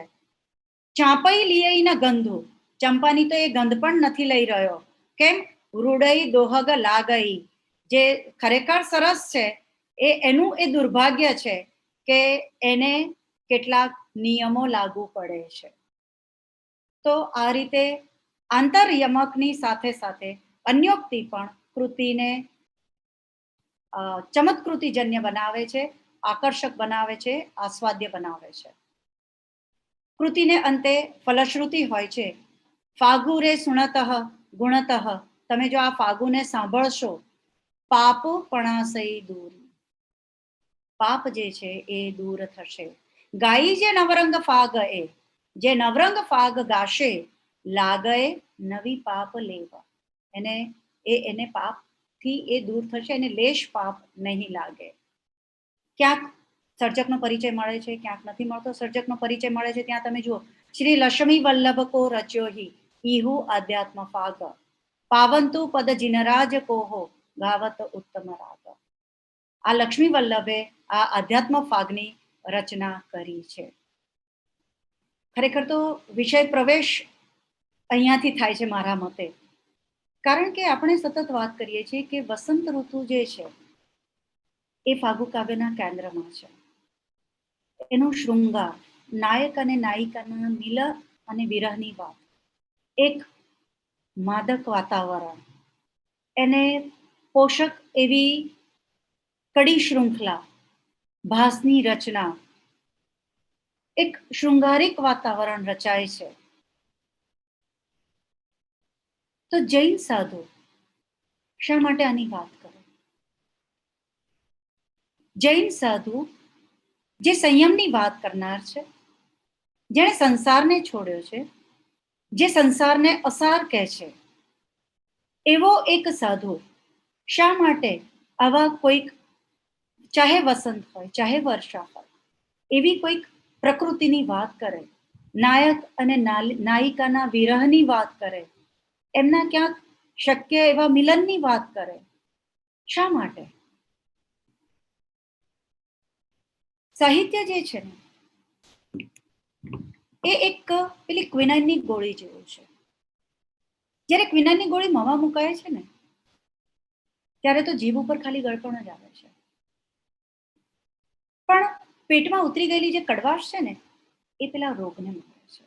ચાંપઈ લીયઈ ન ગંધુ, ચંપાની તો એ ગંધ પણ નથી લઈ રહ્યો. કેમ? રૂડઈ દોહગ લાગઈ, જે ખરેખર સરસ છે એનું એ દુર્ભાગ્ય છે કે એને કેટલાક નિયમો લાગુ પડે છે. તો આ રીતે આંતરયમકની સાથે સાથે અન્યોક્તિ પણ કૃતિને ચમત્કૃતિજન્ય બનાવે છે, આકર્ષક બનાવે છે, આસ્વાદ્ય બનાવે છે. કૃતિને અંતે ફલશ્રુતિ હોય છે. ફાગુરે સુણતઃ ગુણતઃ, તમે જો આ ફાગુને સાંભળશો, પાપ પણાસઈ દૂર, પાપ જે છે એ દૂર થશે. ગાઈ જે નવરંગ ફાગ એ, જે નવરંગ ફાગ ગાશે, લાગએ નવી પાપ લેવા, એને પાપથી એ દૂર થશે, એને લેશ પાપ નહીં લાગે. ક્યાંક સર્જકનો પરિચય મળે છે, ક્યાંક નથી મળતો. સર્જકનો પરિચય મળે છે ત્યાં તમે જુઓ, શ્રી લક્ષ્મી વલ્લભ કો રચ્યોહી ઈહુ આધ્યાત્મ ફાગ, પાવંતુ પદ જીનરાજ કોહો ગાવત ઉત્તમ રાગ. આ લક્ષ્મી વલ્લભે આ આધ્યાત્મ ફાગની રચના કરી છે. ખરેખર તો વિષય પ્રવેશ અહીંયાથી થાય છે મારા મતે, કારણ કે આપણે સતત વાત કરીએ છીએ કે વસંત ઋતુ જે છે એ ફાગુ કાવ્યના કેન્દ્રમાં છે. એનો શૃંગાર, નાયક અને નાયિકાના મિલન અને વિરહની વાત, એક માદક વાતાવરણ, એને પોષક એવી કડી શૃંખલા, ભાસની રચના, એક શૃંગારિક વાતાવરણ રચાય છે. તો જૈન સાધુ શા માટે આની વાત કરે? જૈન સાધુ જે સંયમની વાત કરનાર છે, જેણે સંસારને છોડ્યો છે, જે સંસારને અસાર કહે છે, એવો એક સાધુ શા માટે આવા કોઈક, ચાહે વસંત હોય, ચાહે વર્ષા હોય, એવી કોઈક પ્રકૃતિની વાત કરે, નાયક અને નાયિકાના વિરહની વાત કરે, એમના ક્યાંક શક્ય એવા મિલનની વાત કરે? શા માટે? સાહિત્ય જે છે ને એ એક પેલી ક્વિનાઇનની ગોળી જેવું છે. જ્યારે ક્વિનાઇનની ગોળી મોંમાં મુકાય છે ને, ત્યારે તો જીભ ઉપર ખાલી ગળપણ જ આવે છે, પણ પેટમાં ઉતરી ગયેલી જે કડવાશ છે ને, એ પેલા રોગને મારે છે.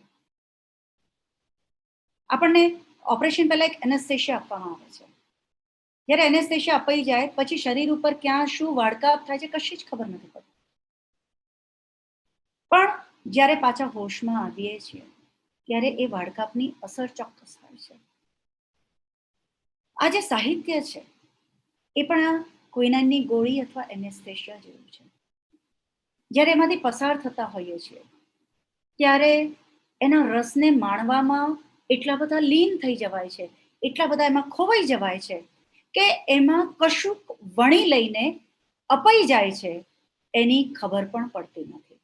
આપણને ઓપરેશન પહેલા એક એનેસ્થેશિયા આપવામાં આવે છે. જ્યારે એનેસ્થેશિયા અપાઈ જાય પછી શરીર ઉપર ક્યાં શું વાડકાપ થાય છે કશી જ ખબર નથી પડતી. પણ જ્યારે પાછા હોશમાં આવીએ છીએ ત્યારે એ વાડકાપની અસર ચોક્કસ થાય છે. આ જે સાહિત્ય છે એ પણ આ ક્વિનાઇનની ગોળી અથવા એનેસ્થેશિયા જેવું છે. જ્યારે એમાંથી પસાર થતા હોઈએ છીએ ત્યારે એના રસને માણવામાં એટલા બધા લીન થઈ જવાય છે, એટલા બધા એમાં ખોવાઈ જવાય છે કે એમાં કશુંક વણી લઈને અપાઈ જાય છે, એની ખબર પણ પડતી નથી.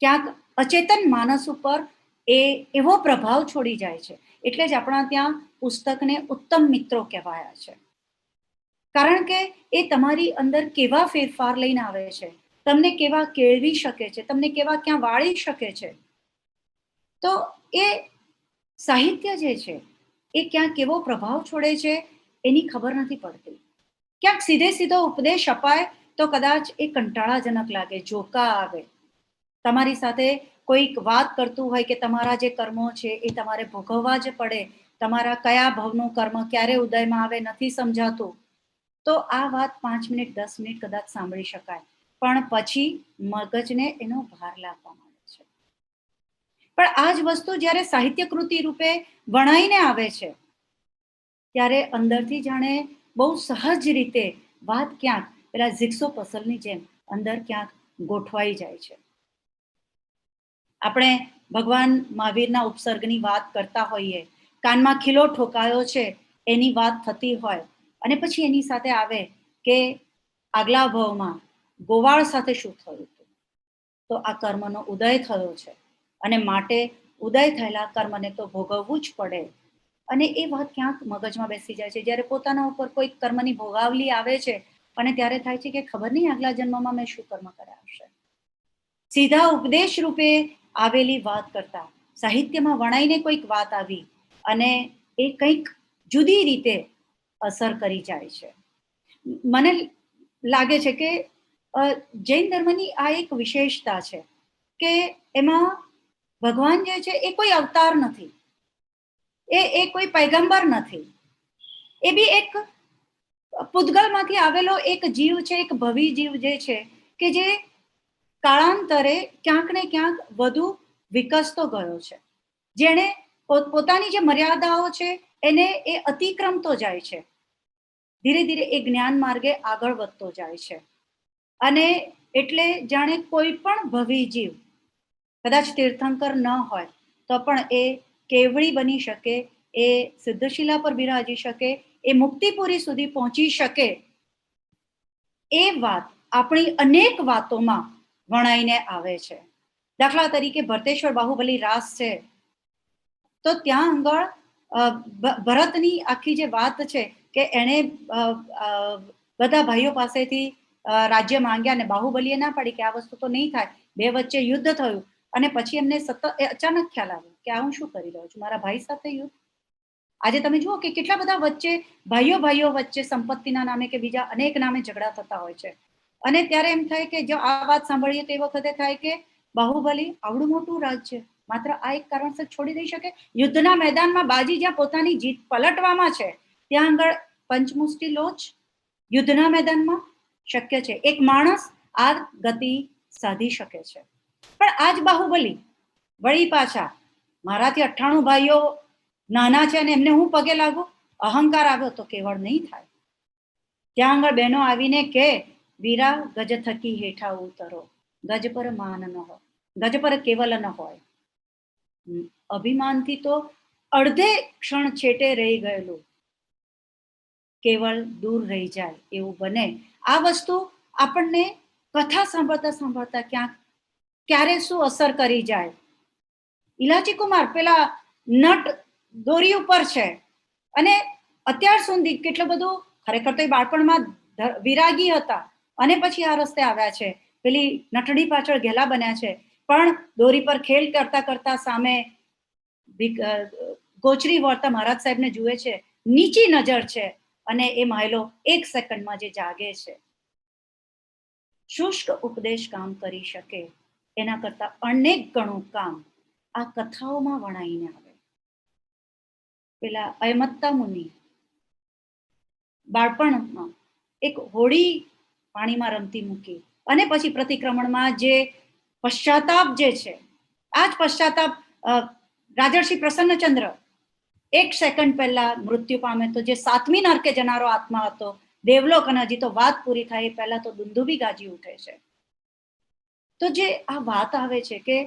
ક્યાંક અચેતન માનસ ઉપર એ એવો પ્રભાવ છોડી જાય છે. એટલે જ આપણા ત્યાં પુસ્તકને ઉત્તમ મિત્રો કહેવાયા છે, કારણ કે એ તમારી અંદર કેવા ફેરફાર લઈને આવે છે, તમને કેવા કેળવી શકે છે, તમને કેવા ક્યાં વાળી શકે છે. તો એ સાહિત્ય જે છે એ ક્યાં કેવો પ્રભાવ છોડે છે એની ખબર નથી પડતી. ક્યાંક સીધે સીધો ઉપદેશ અપાય તો કદાચ એ કંટાળાજનક લાગે, જોકા આવે. તમારી સાથે કોઈક વાત કરતું હોય કે તમારા જે કર્મો છે એ તમારે ભોગવવા જ પડે, તમારા કયા ભવનું કર્મ ક્યારે ઉદયમાં આવે નથી સમજાતું, તો આ વાત 5 મિનિટ 10 મિનિટ કદાચ સાંભળી શકાય, પણ પછી મગજને એનો ભાર લાગવા માંડે છે. પણ આ જ વસ્તુ જ્યારે સાહિત્ય કૃતિ રૂપે વણાઈને આવે છે ત્યારે અંદરથી જાણે બહુ સહજ રીતે વાત ક્યાંક પેલા ઝિક્સો પસલની જેમ અંદર ક્યાંક ગોઠવાઈ જાય છે. આપણે ભગવાન મહાવીરના ઉપસર્ગની વાત કરતા હોઈએ, કાનમાં ખીલો ઠોકાયો છે એની વાત થતી હોય, અને પછી એની સાથે આવે કે આગલા ભવમાં ગોવાળ સાથે શું થયું હતું, તો આ કર્મનો ઉદય થયો છે અને માટે ઉદય થયેલા કર્મને તો ભોગવવું જ પડે. અને એ વાત ક્યાંક મગજમાં બેસી જાય છે. જ્યારે પોતાના ઉપર કોઈ કર્મની ભોગાવલી આવે છે અને ત્યારે થાય છે કે ખબર નહીં આગલા જન્મમાં મેં શું કર્મ કર્યા હશે. સીધા ઉપદેશ રૂપે આવેલી વાત કરતા સાહિત્યમાં વણાઈને કોઈક વાત આવી અને એ કંઈક જુદી રીતે અસર કરી જાય છે. મને લાગે છે કે જૈન ધર્મની આ એક વિશેષતા છે કે એમાં ભગવાન જે છે એ કોઈ અવતાર નથી, એ કોઈ પૈગંબર નથી, એ બી એક પૂતગલમાંથી આવેલો એક જીવ છે, એક ભવી જીવ જે છે કે જે કાળાંતરે ક્યાંક ને ક્યાંક વધુ વિકસતો ગયો છે, જેણે પોતાની જે મર્યાદાઓ છે એને એ અતિક્રમતો જાય છે, ધીરે ધીરે એ જ્ઞાન માર્ગે આગળ વધતો જાય છે. અને એટલે જાણે કોઈ પણ ભવી જીવ કદાચ તીર્થંકર ન હોય તો પણ એ કેવળી બની શકે, એ સિદ્ધશિલા પર બિરાજી શકે, એ મુક્તિપુરી સુધી પહોંચી શકે, એ વાત આપણી અનેક વાતોમાં વણાઈને આવે છે. દાખલા તરીકે ભરતેશ્વર બાહુબલી રાસ છે, તો ત્યાં આગળ ભરતની આખી જે વાત છે કે એણે બધા ભાઈઓ પાસેથી રાજ્ય માંગ્યા ને બાહુબલીએ ના પાડી કે આ વસ્તુ તો નહીં થાય, બે વચ્ચે યુદ્ધ થયું અને પછી એમને અચાનક ખ્યાલ આવ્યો કે આ હું શું કરી રહ્યો છું, મારા ભાઈ સાથે યુદ્ધ. આજે તમે જુઓ કે કેટલા બધા વચ્ચે ભાઈઓ વચ્ચે સંપત્તિના નામે કે બીજા અનેક નામે ઝઘડા થતા હોય છે, અને ત્યારે એમ થાય કે જો આ વાત સાંભળીએ તો એ વખતે થાય કે બાહુબલી આવડું મોટું રાજ્ય માત્ર આ એક કારણસર છોડી દઈ શકે? યુદ્ધના મેદાનમાં બાજી જ્યાં પોતાની જીત પલટવામાં છે ત્યાં આગળ પંચમુષ્ટિ લોચ યુદ્ધના મેદાનમાં શક્ય છે, એક માણસ આ ગતિ સાધી શકે છે. પણ આજ બાહુબલી વળી પાછા મારાથી 98 ભાઈઓ નાના છે અને એમને હું પગે લાગુ, અહંકાર આવ્યો તો કેવળ નહીં થાય. ત્યાં આગળ બહેનો આવીને કે વીરા ગજ થકી હેઠા ઉતરો, ગજ પર માન ન હોય, ગજ પર કેવલ ન હોય. અભિમાનથી તો અડધે ક્ષણ છેટે રહી ગયેલું કેવળ દૂર રહી જાય એવું બને. આ વસ્તુ આપણને કથા સાંભળતા સાંભળતા ક્યાંક ક્યારે શું અસર કરી જાય. ઇલાચી કુમાર પેલા નટ દોરી ઉપર છે અને અત્યાર સુધી કેટલું બધું, ખરેખર તો એ બાળપણમાં વિરાગી હતા અને પછી આ રસ્તે આવ્યા છે, પેલી નટડી પાછળ ઘેલા બન્યા છે, પણ દોરી પર ખેલ કરતા કરતા સામે ગોચરી વળતા મહારાજ સાહેબને જુએ છે, નીચી નજર છે અને એ મહિલો એક સેકન્ડમાં જે જાગે છે. શુષ્ક ઉપદેશ કામ કરી શકે એના કરતા અનેક ગણું કામ આ કથાઓમાં વણાઈને આવે. પેલા અયમત્તા મુનિ બાળપણમાં એક હોડી પાણીમાં રમતી મૂકી અને પછી પ્રતિક્રમણમાં જે પશ્ચાતાપ જે છે, આ જ પશ્ચાતાપ રાજર્ષિ પ્રસન્નચંદ્ર એક સેકન્ડ પહેલા મૃત્યુ પામે તો જે 7મી નરકે જનારો આત્મા હતો દેવલોક, અને હજી તો વાત પૂરી થાય પહેલા તો દુંદુભી ગાજી ઉઠે છે. તો જે આ વાત આવે છે કે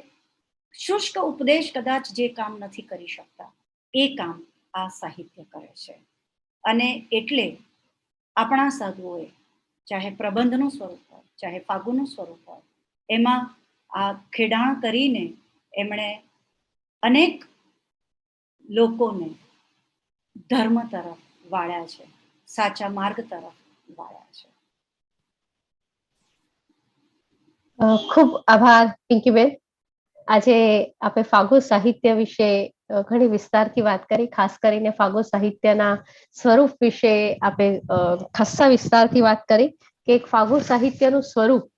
શુષ્ક ઉપદેશ કદાચ જે કામ નથી કરી શકતા એ કામ આ સાહિત્ય કરે છે. અને એટલે આપણા સાધુઓએ ચાહે પ્રબંધનું સ્વરૂપ હોય, ચાહે ફાગુનું સ્વરૂપ હોય, એમાં આ ખેડાણ કરીને એમણે અનેક લોકોને ધર્મ તરફ વાળ્યા છે, સાચા માર્ગ તરફ વાળ્યા છે. ખૂબ આભાર પિંકીબેન. આજે આપણે ફાગુ સાહિત્ય વિશે ઘણી વિસ્તારથી વાત કરી, ખાસ કરીને ફાગુ સાહિત્યના સ્વરૂપ વિશે આપણે ખાસ્સા વિસ્તારથી વાત કરી કે એક ફાગુ સાહિત્યનું સ્વરૂપ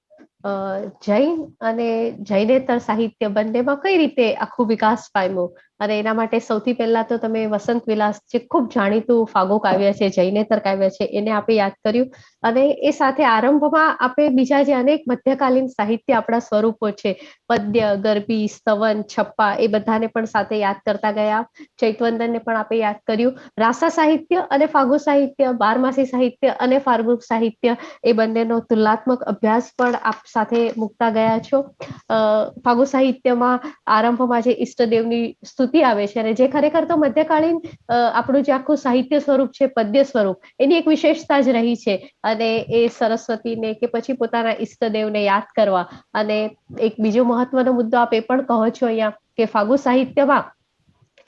જૈન અને જૈનેતર સાહિત્ય બંનેમાં કઈ રીતે આખું વિકાસ પામ્યો. અને એના માટે સૌથી પહેલા તો તમે વસંત વિલાસ જે ખૂબ જાણીતું ફાગુ કાવ્ય છે, જૈનેતર કાવ્ય છે, એને આપણે યાદ કર્યું. અને એ સાથે આરંભમાં આપણે બીજા જે અનેક મધ્યકાલીન સાહિત્ય આપણા સ્વરૂપો છે, પદ્ય, ગરબી, સ્તવન, છપ્પા, એ બધાને પણ સાથે યાદ કરતા ગયા. ચૈતવંદનને પણ આપણે યાદ કર્યું. રાસા સાહિત્ય અને ફાગુ સાહિત્ય, બારમાસી સાહિત્ય અને ફાગુ સાહિત્ય, એ બંનેનો તુલનાત્મક અભ્યાસ પણ આપ સાથે મૂકતા ગયા છો. ફાગુ સાહિત્યમાં આરંભમાં જે ઈષ્ટદેવની સ્તુતિ આવે છે, અને જે ખરેખર તો મધ્યકાલીન આપણું જે આખું સાહિત્ય સ્વરૂપ છે, પદ્ય સ્વરૂપ, એની એક વિશેષતા જ રહી છે. અને એ સરસ્વતીને કે પછી પોતાના ઈષ્ટદેવને યાદ કરવા. અને એક બીજો મહત્વનો મુદ્દો આપ એ પણ કહો છો અહીંયા કે ફાગુ સાહિત્યમાં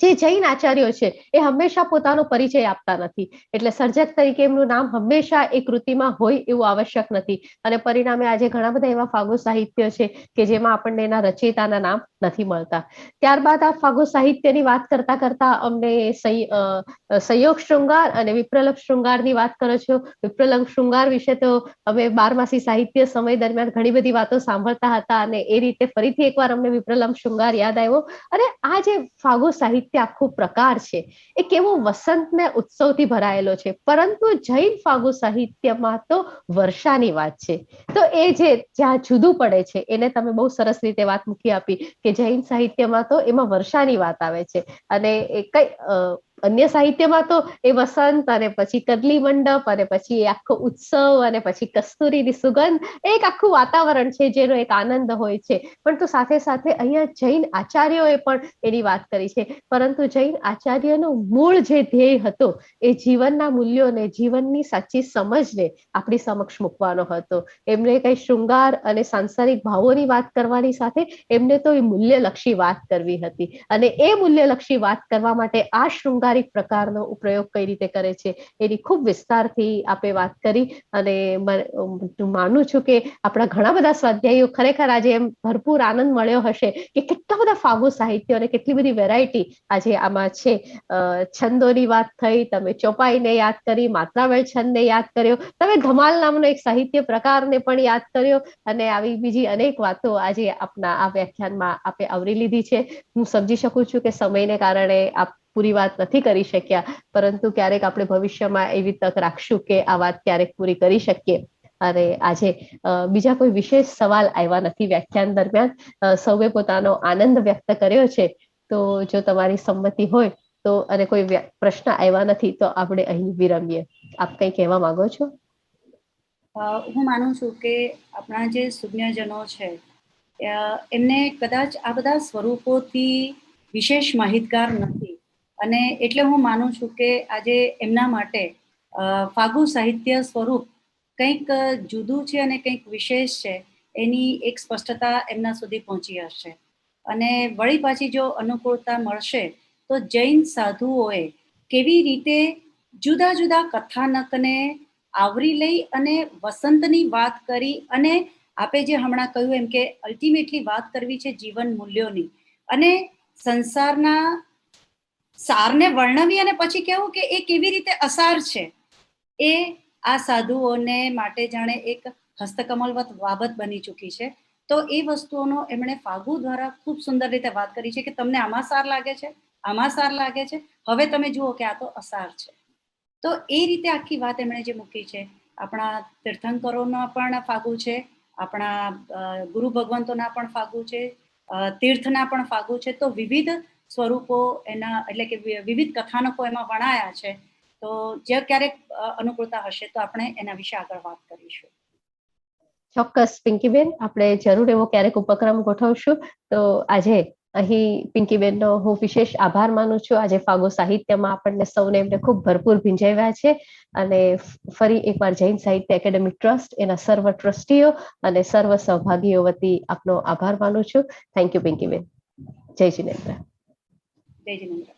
જે જૈન આચાર્યો છે એ હંમેશા પોતાનો પરિચય આપતા નથી, એટલે સર્જક તરીકે એમનું નામ હંમેશા એ કૃતિમાં હોય એવું આવશ્યક નથી, અને પરિણામે આજે ઘણા બધા એવા ફાગુ સાહિત્ય છે કે જેમાં આપણને એના રચયિતાના નામ નથી મળતા. ત્યારબાદ આ ફાગુ સાહિત્યની વાત કરતા કરતા અમને સંયોગ શૃંગાર અને વિપ્રલંબ શૃંગારની વાત કરો છો. વિપ્રલંબ શૃંગાર વિશે તો અમે 12માસી સાહિત્ય સમય દરમિયાન ઘણી બધી વાતો સાંભળતા હતા, અને એ રીતે ફરીથી એકવાર અમને વિપ્રલંબ શૃંગાર યાદ આવ્યો. અને આ જે ફાગુ સાહિત્ય આખો પ્રકાર છે એ કેવો વસંતને ઉત્સવથી ભરાયેલો છે, પરંતુ જૈન ફાગુ સાહિત્યમાં તો વર્ષાની વાત છે. તો એ જે જ્યાં જુદું પડે છે એને તમે બહુ સરસ રીતે વાત મૂકી આપી કે જૈન સાહિત્યમાં તો એમાં વર્ષાની વાત આવે છે, અને એ કઈ અન્ય સાહિત્યમાં તો એ વસંત અને પછી કદલી મંડપ અને પછી એ આખો ઉત્સવ અને પછી કસ્તુરીની સુગંધ, એક આખું વાતાવરણ છે જેનો એક આનંદ હોય છે. પરંતુ સાથે સાથે અહીંયા જૈન આચાર્યોએ પણ એની વાત કરી છે, પરંતુ જૈન આચાર્યનો મૂળ જે ધ્યેય હતો એ જીવનના મૂલ્યોને, જીવનની સાચી સમજને આપણી સમક્ષ મૂકવાનો હતો. એમને કઈ શૃંગાર અને સાંસારિક ભાવોની વાત કરવાની સાથે એમને તો એ મૂલ્યલક્ષી વાત કરવી હતી, અને એ મૂલ્યલક્ષી વાત કરવા માટે આ શૃંગારિક પ્રકારનો પ્રયોગ કઈ રીતે કરે છે એની ખૂબ વિસ્તારથી આપે વાત કરી. અને માનું છું કે આપણા ઘણા બધા સ્વાધ્યાયીઓ ખરેખર આજે એમ ભરપૂર આનંદ મળ્યો હશે કે કેટલા બધા ફાગુ સાહિત્ય અને કેટલી બધી વેરાયટી આજે આમાં છે. છંદોની વાત થઈ, તમે ચોપાઈને યાદ કરી, માત્રાવેલ છંદને યાદ કર્યો, તમે ધમાલ નામનો એક સાહિત્ય પ્રકારને પણ યાદ કર્યો, અને આવી બીજી અનેક વાતો આજે આપના આ વ્યાખ્યાનમાં આપે આવરી લીધી છે. હું સમજી શકું છું કે સમયને કારણે આપ પૂરી વાત નથી કરી શક્યા, પરંતુ ક્યારેક આપણે ભવિષ્યમાં એવી તક રાખશું કે આ વાત ક્યારેક પૂરી કરી શકીએ. અને આજે બીજા કોઈ વિશેષ સવાલ આવ્યા નથી વ્યાખ્યાન દરમિયાન. સૌએ પોતાનો આનંદ વ્યક્ત કર્યો છે, તો જો તમારી સંમતિ હોય તો, અને કોઈ પ્રશ્ન આવ્યા નથી તો આપણે અહીં વિરમીએ. આપ કઈ કહેવા માંગો છો? હું માનું છું કે આપણા જે સુજ્ઞજનો છે એમને કદાચ આ બધા સ્વરૂપોથી વિશેષ માહિતગાર નથી, અને એટલે હું માનું છું કે આજે એમના માટે ફાગુ સાહિત્ય સ્વરૂપ કંઈક જુદું છે અને કંઈક વિશેષ છે એની એક સ્પષ્ટતા એમના સુધી પહોંચી હશે. અને વળી પાછી જો અનુકૂળતા મળશે તો જૈન સાધુઓએ કેવી રીતે જુદા જુદા કથાનકને આવરી લઈ અને વસંતની વાત કરી, અને આપે જે હમણાં કહ્યું એમ કે અલ્ટિમેટલી વાત કરવી છે જીવન મૂલ્યોની, અને સંસારના સારને વર્ણવી અને પછી કહેવું કે એ કેવી રીતે અસાર છે, એ આ સાધુઓને માટે જાણે એક હસ્તકમલવત બાબત બની ચૂકી છે. તો એ વસ્તુઓનો એમણે ફાગુ દ્વારા ખૂબ સુંદર રીતે વાત કરી છે કે તમને આમાં સાર લાગે છે, આમાં સાર લાગે છે, હવે તમે જુઓ કે આ તો અસાર છે. તો એ રીતે આખી વાત એમણે જે મૂકી છે, આપણા તીર્થંકરોના પણ ફાગુ છે, આપણા ગુરુ ભગવંતોના પણ ફાગુ છે, તીર્થના પણ ફાગુ છે. તો વિવિધ સ્વરૂપો એના, એટલે કે વિવિધ કથાનકો એમાં વણાયા છે. તો જે ક્યારેક અનુકૂળતા હશે તો આપણે એના વિશે આગળ વાત કરીશું. ચોક્કસ પિંકીબેન, આપણે જરૂર એવો ક્યારેક ઉપક્રમ ગોઠવશું. તો આજે અહીં પિંકીબેનનો હું વિશેષ આભાર માનું છું. આજે ફાગુ સાહિત્યમાં આપણને સૌને એમને ખૂબ ભરપૂર ભીંજાવ્યા છે, અને ફરી એકવાર જૈન સાહિત્ય એકેડેમિક ટ્રસ્ટ, એના સર્વ ટ્રસ્ટીઓ અને સર્વ સહભાગીઓ વતી આપનો આભાર માનું છું. Thank you Pinkiben. જય જિનેન્દ્ર. જય જિનેન્દ્ર.